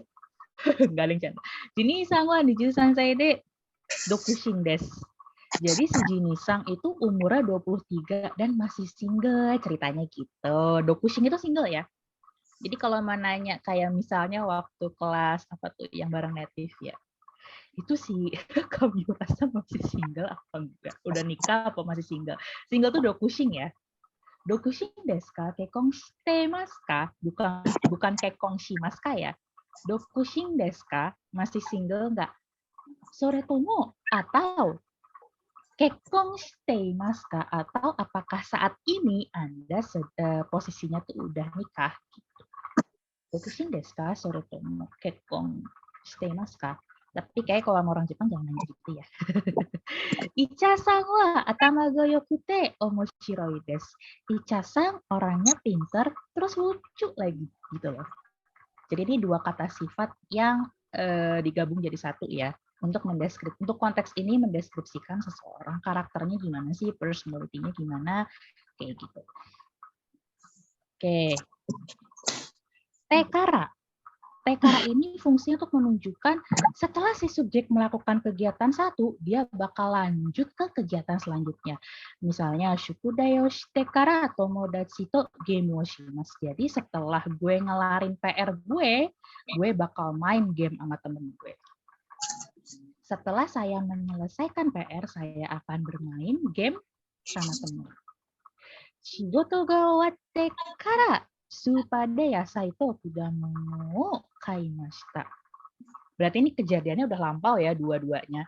Nggak ada yang canda. Jini-sang wa niju sansai de dokushin desu. Jadi si Jini-sang itu umurnya 23 dan masih single, ceritanya gitu. Dokushin itu single ya. Jadi kalau mau nanya kayak misalnya waktu kelas apa tuh yang bareng native ya. Itu si Kabiurasa masih single apa enggak? Udah nikah apa masih single? Single tuh dokushin ya. Dokushin desu ka? Kekong shitemasu ka? Bukan kekong shimasu ka ya. Dokushin desu ka? Masih single enggak? Soretomo atau kekong shitemasu ka? Atau apakah saat ini Anda posisinya tuh udah nikah gitu. Dokushin desu ka? Soretomo kekong shitemasu ka? Tapi kayak kalau sama orang Jepang jangan nanya gitu ya. Icha-san wa atama ga yokute omoshiroi desu. Icha-san orangnya pinter terus lucu lagi gitu loh. Jadi ini dua kata sifat yang digabung jadi satu ya. Untuk konteks ini mendeskripsikan seseorang, karakternya gimana sih, personality-nya gimana, kayak gitu. Oke. Tekara. Tekara ini fungsinya untuk menunjukkan setelah si subjek melakukan kegiatan satu, dia bakal lanjut ke kegiatan selanjutnya. Misalnya, shukudayo shitekara tomodachi to game wo shimasu. Jadi setelah gue ngelarin PR gue bakal main game sama temen gue. Setelah saya menyelesaikan PR, saya akan bermain game sama temen. Shigoto ga owatte kara supade yasai to kudamu mo kaimashita. Berarti ini kejadiannya udah lampau ya dua-duanya.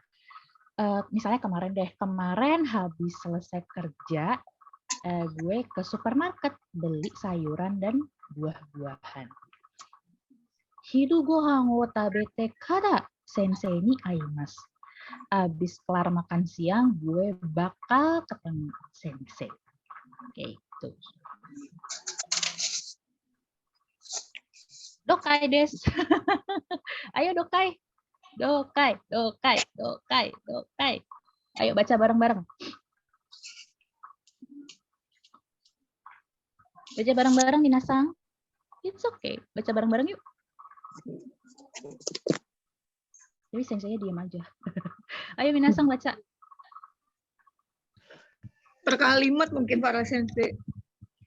Misalnya kemarin habis selesai kerja, gue ke supermarket beli sayuran dan buah-buahan. Hiru gohan wo tabete kara sensei ni aimasu. Habis kelar makan siang, gue bakal ketemu sensei. Oke, itu. Dokai des. Ayo dokai. Dokai. Ayo baca bareng-bareng. Baca bareng-bareng minasang. It's okay. Baca bareng-bareng yuk. Jadi sensei diam aja. Ayo minasang baca. Per kalimat mungkin para sensei.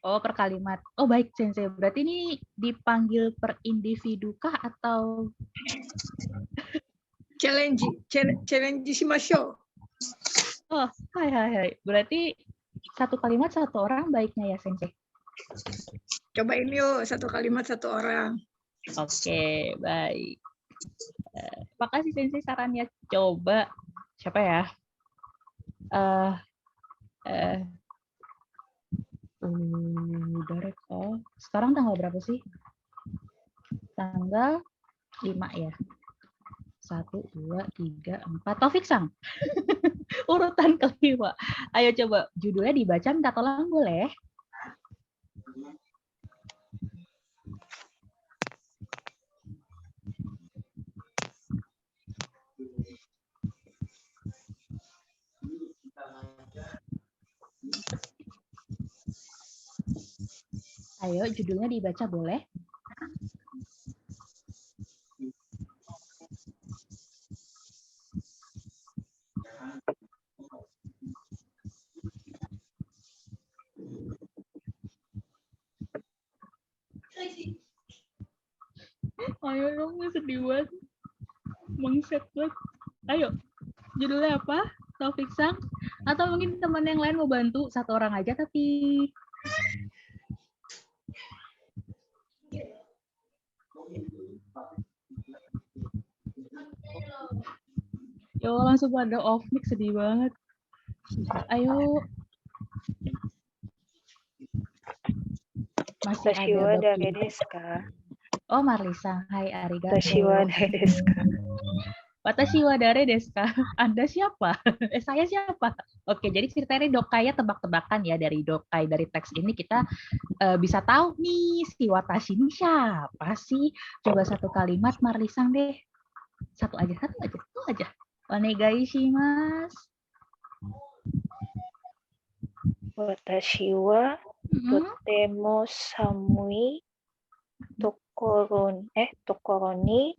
Oh, per kalimat. Oh, baik, Sensei. Berarti ini dipanggil per individu kah atau Challenge shimashou. Oh, hai. Berarti satu kalimat satu orang baiknya ya, Sensei. Cobain yuk, satu kalimat satu orang. Oke, baik. Makasih Sensei sarannya. Coba siapa ya? Sekarang tanggal berapa sih? Tanggal 5 ya. 1, 2, 3, 4. Taufik Sang. Urutan kelima. Ayo coba judulnya dibaca, minta tolong boleh? Ayo, judulnya dibaca boleh? Ayo dong, sedih banget. Mengset banget. Ayo, judulnya apa? Taufik Sang? Atau mungkin teman yang lain mau bantu? Satu orang aja tapi... Ya Allah, langsung pada off mic, sedih banget. Ayo. Masih Watashi ada wa Bapak. dare desu ka? Oh, Marlisa. Hai, arigato. Watashi wa dare desu ka? Watashi wa dare desu ka? Anda siapa? Saya siapa? Oke, jadi ceritanya dokainya tebak-tebakan ya, dari dokai, dari teks ini kita bisa tahu nih si Watashi ini siapa sih? Coba satu kalimat Marlisang deh. Satu aja. Onegai shimasu. Watashi wa totemo samui tokoro ni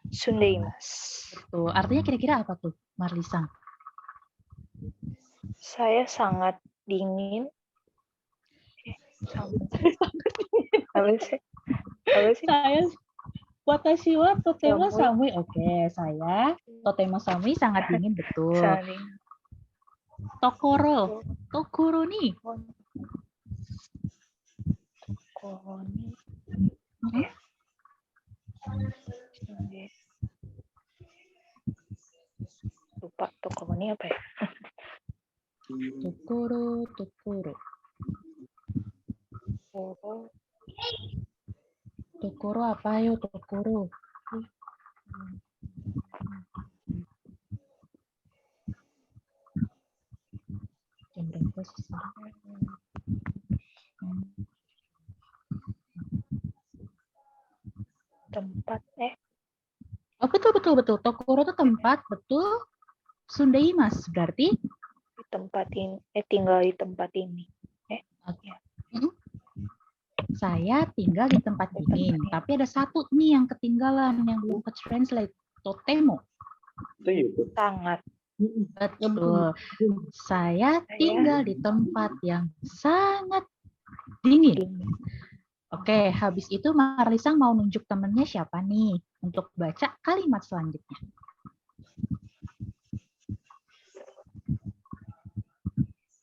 sundeimasu. Tuh, artinya kira-kira apa tuh, Marlisang? Saya sangat dingin. Apa sih? Saya Watashi wa totemo Samui. samui. Oke, saya totemo samui sangat dingin, betul. Sangat dingin. Tokoro ni. Tokoro ni. Lupa tokoro ni apa ya? Tokoro. Tokoro apa yo, Tokoro? Jam berapa sih? Tempat Oh, betul. Tokoro itu tempat, betul. Sundeimasu berarti tempatin tinggal di tempat ini. Oke. Saya tinggal di tempat dingin, tapi ada satu nih yang ketinggalan, yang belum ke-translate. Totemo. Sangat. Betul. Saya tinggal di tempat yang sangat dingin. Oke, habis itu Marlisang mau nunjuk temennya siapa nih untuk baca kalimat selanjutnya.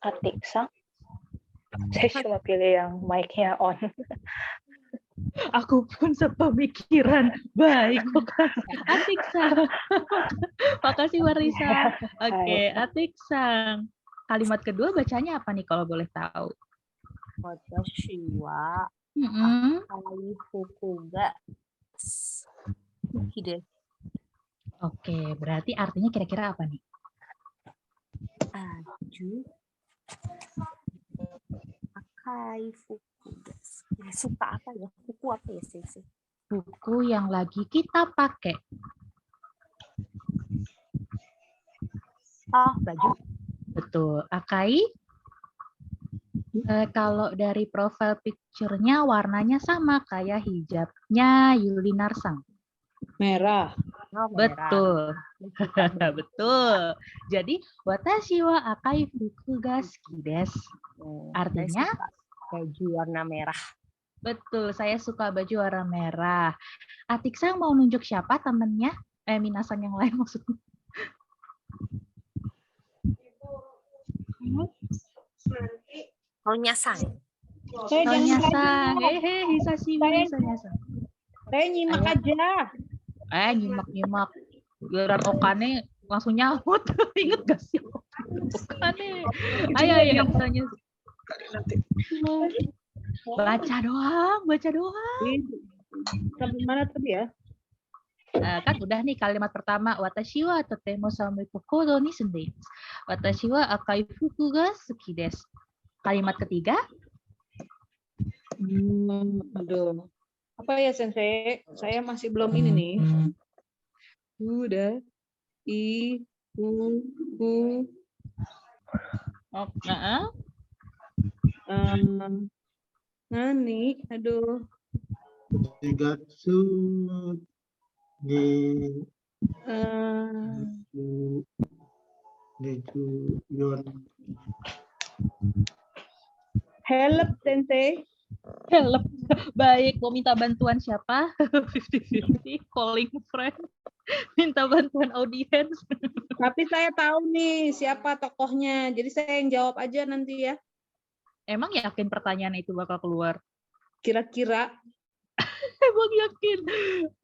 Atik-san. Saya cuma pilih yang mic-nya on. Aku pun sepemikiran. Baik, Atik-san. Makasih Marisa. Oke, Atik-san. Kalimat kedua bacanya apa nih kalau boleh tahu? Watashi wa akai fuku ga suki desu. Oke, berarti artinya kira-kira apa nih? Aju akai fuku ga suka apa ya? Fuku apa ya, Sensei? Buku yang lagi kita pakai. Baju. Betul. Akai, kalau dari profile picture-nya warnanya sama kayak hijabnya Yuli Narsang. Merah. Betul. Betul. Jadi, watashi wa akai fuku ga suki desu. Artinya, baju warna merah. betul, saya suka baju warna merah. Atik-san mau nunjuk siapa temennya? Minasan yang lain maksudnya. Nonya-san. Nonya-san. Hisashi-san. Saya nyimak aja. Nyimak-nyimak. Giliran Okane langsung nyaut. Ingat gak sih? Okane. Ayo, misalnya. Baca doang. Sampai mana tadi ya? Kan udah nih kalimat pertama, watashi wa totemo samui kokoro ni sundeimasu. Watashi wa akai fuku ga suki desu. Kalimat ketiga? Aduh. Apa ya, Sensei? Saya masih belum ini nih. Udah. Nani, aduh. Shigatsu ni yon. Help, Sensei. Help. Baik, mau minta bantuan siapa? 50-50, calling friend. Minta bantuan audiens. Tapi saya tahu nih siapa tokohnya. Jadi saya yang jawab aja nanti ya. Emang yakin pertanyaan itu bakal keluar? Kira-kira. emang yakin.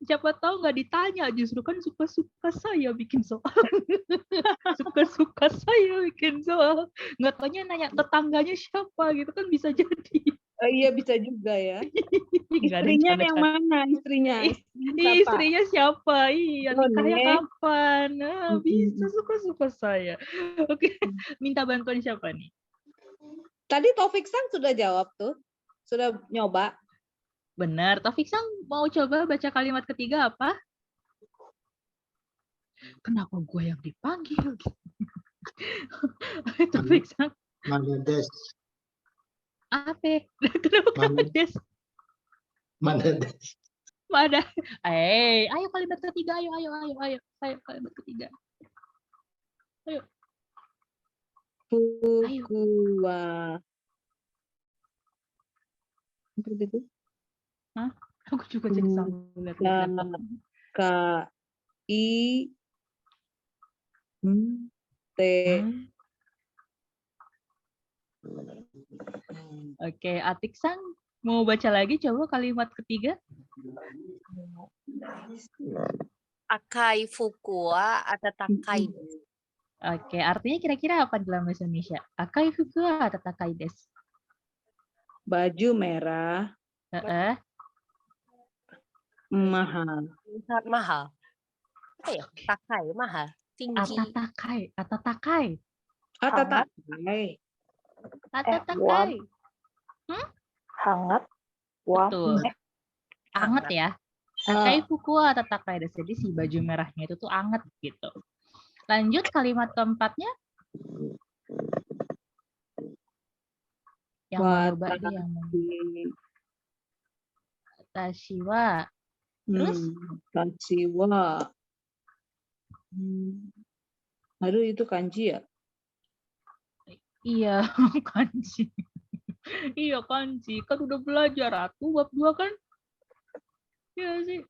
Siapa tahu nggak ditanya, justru kan suka-suka saya bikin soal. Suka-suka saya bikin soal. Nggak taunya nanya tetangganya siapa gitu kan bisa jadi. Iya bisa juga ya. Nggak ada Istrinya yang canda-canda. mana? Istrinya siapa? Istrinya siapa? Iya, Oh, nikahnya Nek. kapan? Nah, bisa Mm-mm. suka-suka saya. Oke, minta bantuan siapa nih? Tadi Taufik Sang sudah jawab tuh. Sudah nyoba. Benar, Taufik Sang mau coba baca kalimat ketiga apa? Kenapa gue yang dipanggil? Taufik Sang, Manades. apa? Kenapa Mana? Des? Manades. Mana? Ayo kalimat ketiga, ayo kalimat ketiga. Ayo. Fukua. Apa itu? Hah? Aku juga jadi sama. Lihat. K-I T. Oke, Atik Sang mau baca lagi coba kalimat ketiga. Akai fukua atatakai. Oke, artinya kira-kira apa dalam bahasa Indonesia? Akai fuku atatakai desu. Baju merah mahal. Sangat mahal. Apa ya? Takai, mahal. Tinggi. Atatakai. Atatakai. Hangat. Warm. Betul. Anget ya. Akai fuku atatakai desu. Jadi si baju merahnya itu tuh anget gitu. Lanjut kalimat keempatnya. Yang mau coba deh yang mau. Watashi wa. Terus? Watashi wa. Aduh itu kanji ya? Iya, kanji. Iya, kanji. Kan udah belajar Ratu bab 2 kan? Iya sih.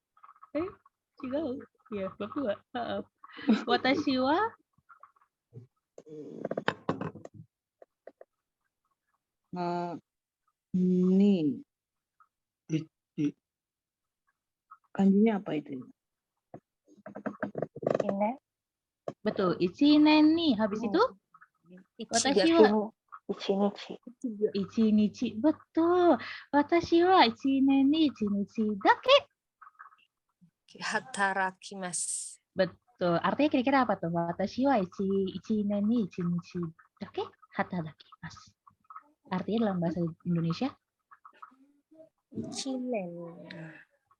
Ciga. Iya, bab 2. Watashi wa Ini. Kanjinya apa itu? Ini. betul. Ichinen nih. Habis itu watashi wa Ichinichi. ichinichi. Betul. Watashi wa ichinen ni ichinichi dake. Hatarakimasu. Betul. Artinya kira-kira apa tuh? Watashi wa ichinen ni ichinichi dake hatarakimasu. Artinya dalam bahasa Indonesia? Ichinen.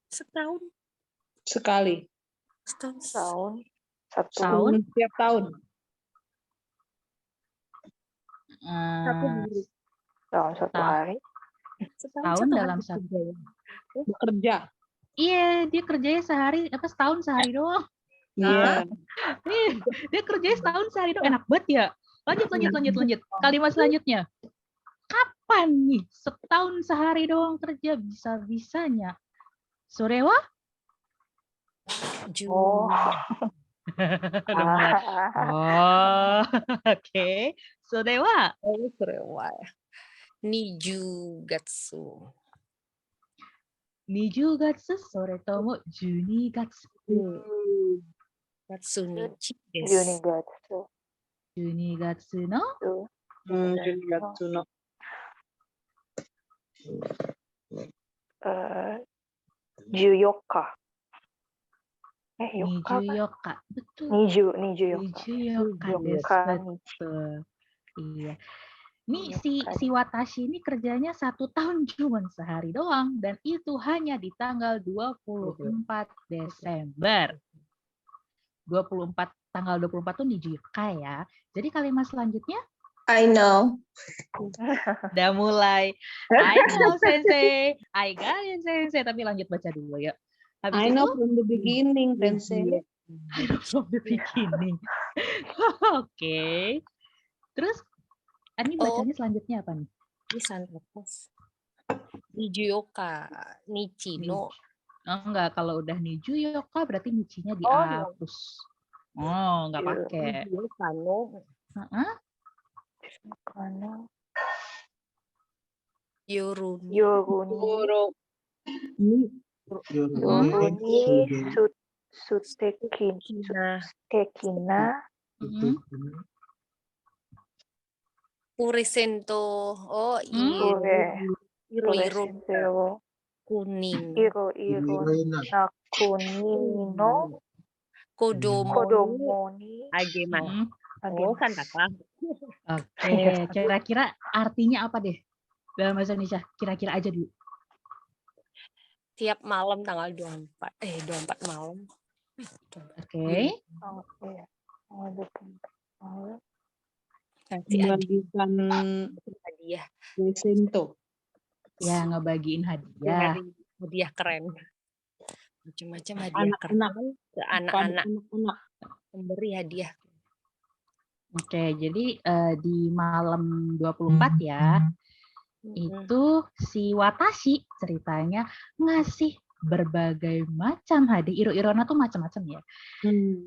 Setahun. Sekali. Tahun. Satu. Tahun? Setiap tahun. Tahun satu hari. Tahun dalam satu. Bekerja. Iya, dia kerjanya setahun sehari doang. Iya. Dia kerjanya setahun sehari doang. Enak banget ya. Lanjut. Kalimat selanjutnya. Kapan nih setahun sehari doang kerja bisa-bisanya? Sorewa? Oh. Udah mulai. Oke. Sorewa? Sorewa. Nijugatsu. Nijugatsu soretomo junigatsu. Gatsu nichi desu. Junigatsu. Junigatsu no? Junigatsu no. Juyoka. Yoka. Nijuyoka. Betul. Nijuyoka. Betul. Iya. Nih si Watashi ini kerjanya 1 tahun cuma sehari doang dan itu hanya di tanggal 24 Desember. 24 tuh Nijuyoka ya. Jadi kalimat selanjutnya I know. udah mulai. I know sensei. I got it sensei. Tapi lanjut baca dulu ya. Habis I know from the beginning, Sensei. From the beginning. Oke. Terus ini bacanya selanjutnya apa nih? Ini santapas. Nijuyoka. Nichi no. Oh, enggak, kalau udah Nijuyoka berarti Nichinya dihapus. Oh, enggak pakai. Nijuyoka no. Yoru. Ini Yoroni Kina. Sutekina Puresento. Oh, iro Puresenteo kuning. Iro Iro-iro Nakunino Kodomoni Agema. Oh, Agemas. Santa Clara. Oke, kira-kira artinya apa deh dalam bahasa Indonesia? Kira-kira aja dulu. Tiap malam tanggal 24 malam. Oke. Oh, iya. Oh, 24 malam. Kasih hadiah. Membagikan Hadiah. presento. Ya, ngebagiin hadiah. Hadiah keren. Macam-macam hadiah keren Anak-anak. ke Pada anak-anak. anak-anak. Memberi hadiah. Oke, jadi di malam 24 ya, itu si Watashi ceritanya ngasih berbagai macam hadiah. Iro-irona tuh macam-macam ya.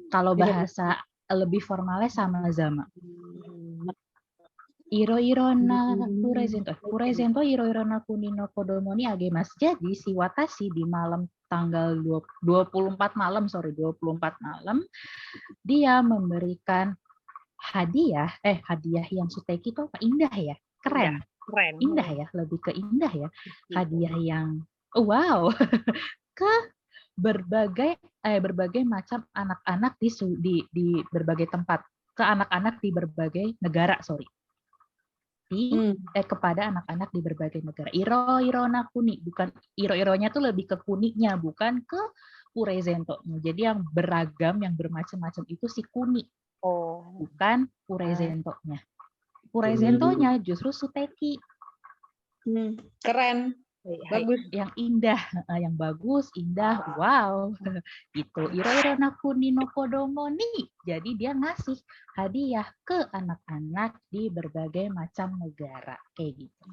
Kalau bahasa lebih formalnya sama Zama. Iro-irona Kurezento iro-irona kunino kodomoni agemas. Jadi si Watashi di malam tanggal 24 malam dia memberikan hadiah yang suteki itu apa? Indah ya, keren. Indah ya, lebih ke indah ya. Hadiah yang wow ke berbagai macam anak-anak di berbagai tempat, ke anak-anak di berbagai negara, kepada anak-anak di berbagai negara. Iro-irona kuni, bukan iro-ironya tuh lebih ke kuninya, bukan ke purezentonya. Jadi yang beragam, yang bermacam-macam itu si kuni. Bukan purezentonya. Purezentonya justru suteki. Keren. Bagus. Yang indah, yang bagus, indah, wow. Gitu. Iro-irona kunino kodomoni. Jadi dia ngasih hadiah ke anak-anak di berbagai macam negara. Kayak gitu.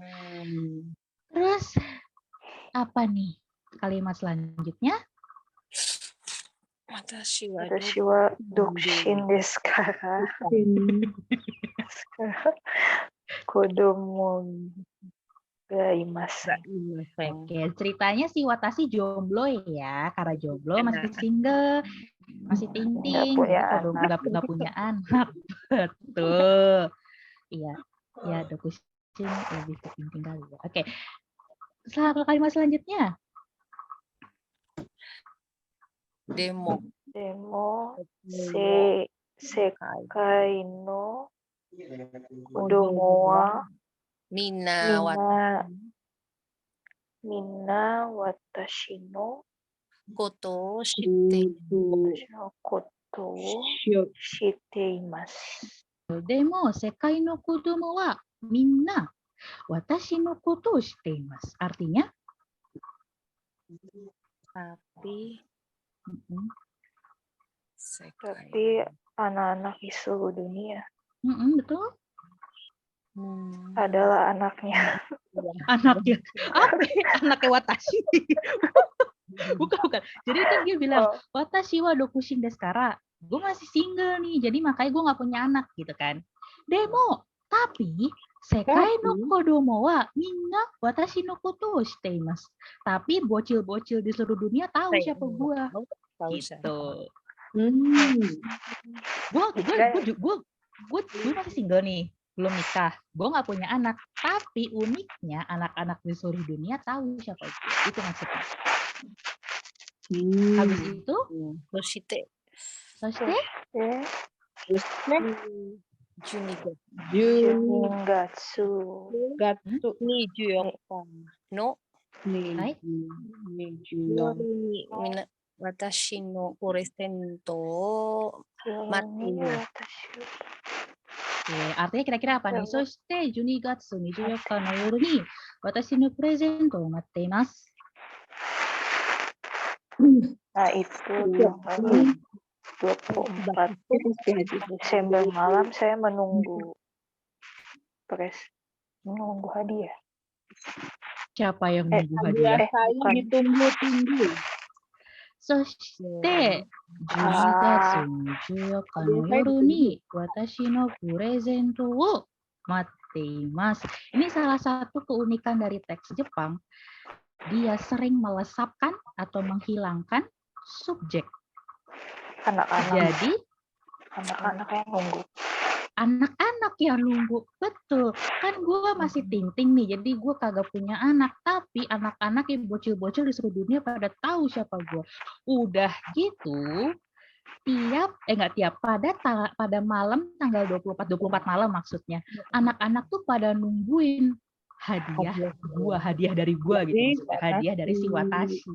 Terus, apa nih kalimat selanjutnya? Watashi wa dokushin desu kara. Kodomo ga imasen. Oke, ceritanya si Watashi jomblo ya, karena jomblo masih single, masih ting-ting, nggak punya anak. Betul. Iya, ya dokushin lebih ke ting-ting kali ya. Oke, kalimat selanjutnya. Demo sekai no kodomo wa minna watashi no koto o shite imasu. Demo sekai no kodomo wa minna watashi no koto o shite imasu. Artinya? Tapi anak-anak di seluruh dunia betul. Adalah anaknya. Anaknya apa? Anaknya Watashi. bukan. Jadi kan dia bilang Watashi wa dokushin desu kara. Gue masih single nih, jadi makanya gue nggak punya anak gitu kan. Demo, tapi sekai no kodomo wa minna watashi no koto o shite imasu. Tapi bocil-bocil di seluruh dunia tahu siapa gue. Gitu. Gue masih single nih, belum nikah. Gue nggak punya anak. Tapi uniknya anak-anak di seluruh dunia tahu siapa gue. Itu maksudnya. Habis itu, Juningatsu no watashi no presento mati. Artinya kira-kira apa nih? Soshite 12月24日の夜に私のプレゼントを待っています。 Nah itu tanggal 24 Desember malam saya menunggu hadiah. Siapa yang menunggu hadiah? Ditunggu-tunggu. そして12月24日の夜に私のプレゼントを待っています。Ini salah satu keunikan dari teks Jepang. Dia sering melesapkan atau menghilangkan subjek. Anak-anak. Jadi Anak-anak yang nunggu. anak-anak yang nunggu. Betul. Kan gue masih ting-ting nih, jadi gue kagak punya anak. Tapi anak-anak yang bocil-bocil di seluruh dunia pada tahu siapa gue. Udah gitu, pada malam tanggal 24 malam maksudnya. Anak-anak tuh pada nungguin hadiah dari gua gitu, maksudnya hadiah dari si Watashi.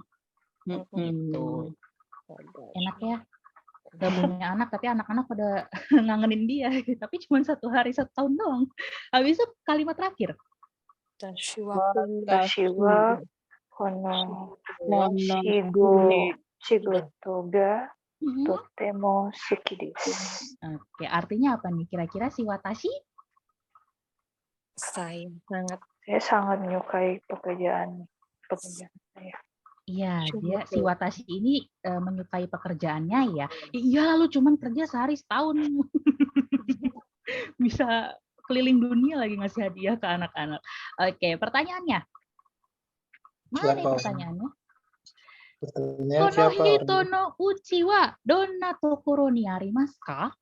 Gitu. Enak ya. Gak punya anak tapi anak-anak pada ngangenin dia, tapi cuma 1 hari 1 tahun doang. Habis itu kalimat terakhir. Watashi wa kono shigoto ga totemo suki desu. Oke, artinya apa nih kira-kira si Watashi? Saya sangat menyukai pekerjaan saya. Iya, si Watashi ini menyukai pekerjaannya ya. Iya, lu cuman kerja sehari setahun. Bisa keliling dunia lagi ngasih hadiah ke anak-anak. Oke, pertanyaannya. Mana nih pertanyaannya? Kono hito no uchi wa donna tokoro ni arimasu ka?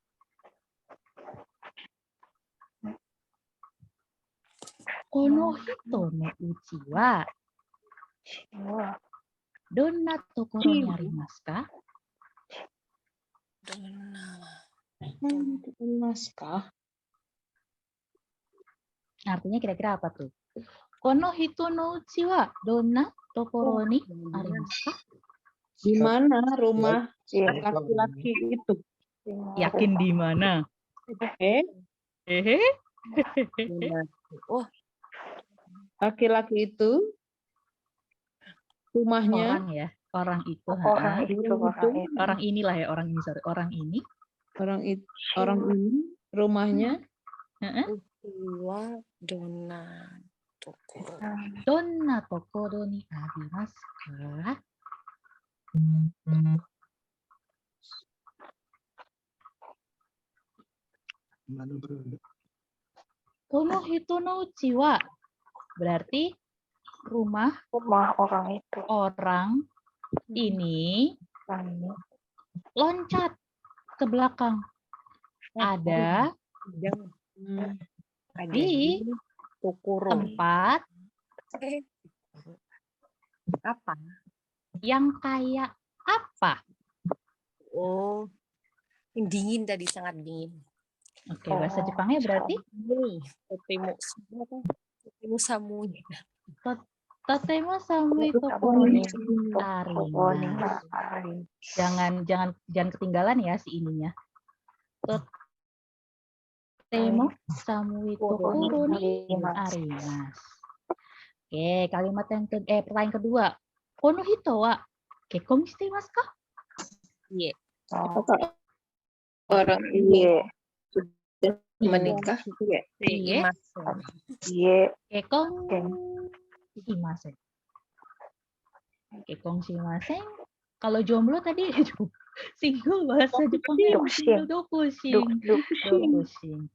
Kono hito no uchi wa donna tokoro ni arimasu ka? Artinya kira-kira apa tuh? Kono hito no uchi wa donna tokoro ni arimasu ka? Di mana rumah laki-laki itu? Yakin di mana? Laki-laki itu rumahnya orang ya, orang itu. Orang inilah ya, orang ini, sorry, orang ini. Orang ini rumahnya Donna tokoro ni arimasu ka? Kono hito no uchi wa berarti rumah orang itu. Orang ini loncat ke belakang. Ada di tempat apa? Yang kayak apa? Oh, dingin tadi, sangat dingin. Oke, bahasa Jepangnya berarti? Totemo samui. Totemo samui tokoro ni arimasu. Jangan ketinggalan ya si ininya. Totemo samui tokoro ni arimasu. Oke, kalimat pertanyaan kedua. Kono hito wa kekkon shitemasu ka? Iya. Orang ini sudah menikah? Iya. Kekkon shimasen. Kekkon shimasen. Kalau jomblo tadi single bahasa Jepangnya dokushin.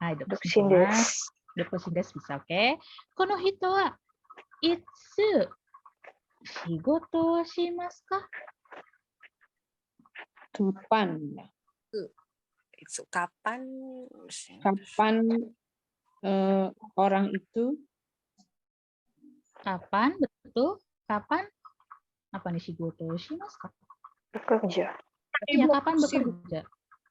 Hai, dokushin desu. Dokushin desu bisa, oke. Kono hito wa itsu shigoto shimasu ka? Kapan orang itu Betul? Kapan? Apa nih shigoto shimasu ka? Bekerja. Iya, kapan bekerja?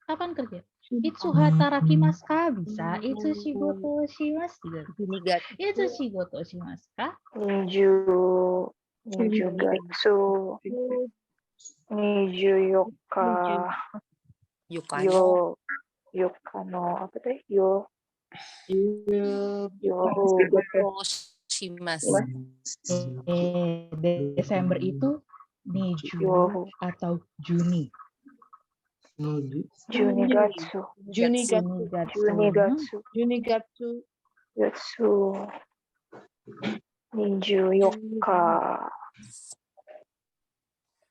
Kapan kerja? Itsu hatarakimasu ka? Bisa. Itsu shigoto shimasu juga. Itsu shigoto shimasu ka? Niju gatsu 24 4のapa teh? Desember itu Niju atau Juni. Junigatsu. Niju yoka.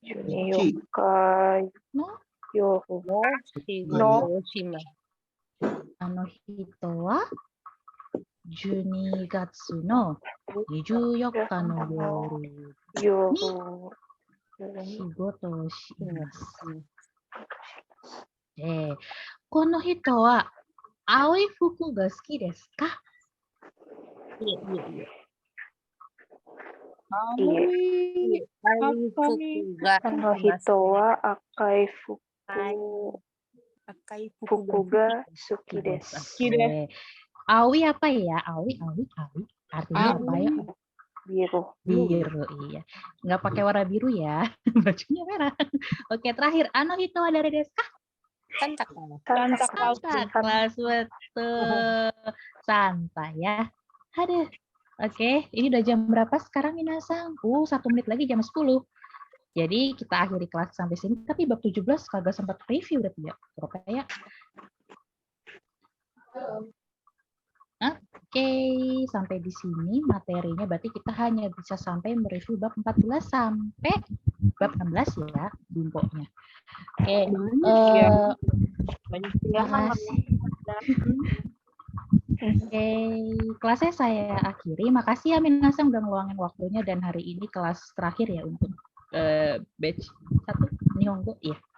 Juni yoka. Hito wa 12月の24日の夜に Shigoto shirasu. Kono hito wa aoi fuku ga suki desu ka? Iya. Iya. Aoi, akai, Kono hito wa akai fuku ga suki desu. Oke. Aoi apa ya? Aoi. Artinya apa ya? Biru. Biru, iya. Nggak pakai warna biru ya. Bajunya merah. Oke, terakhir. Ano hito wa dari desu ka? Santa Kelas, betul. Santai ya. Aduh. Oke, ini udah jam berapa sekarang Minasang? 1 menit lagi jam 10. Jadi kita akhiri kelas sampai sini. Tapi bab 17 kagak sempat review berarti ya. Berapa ya? Oke, sampai di sini materinya berarti kita hanya bisa sampai mereview bab 14 sampai bab 16 ya, bumponya. Oke, Oke, kelasnya saya akhiri. Makasih ya Minasang udah ngeluangin waktunya dan hari ini kelas terakhir ya untuk batch 1 Nihongo. Iya.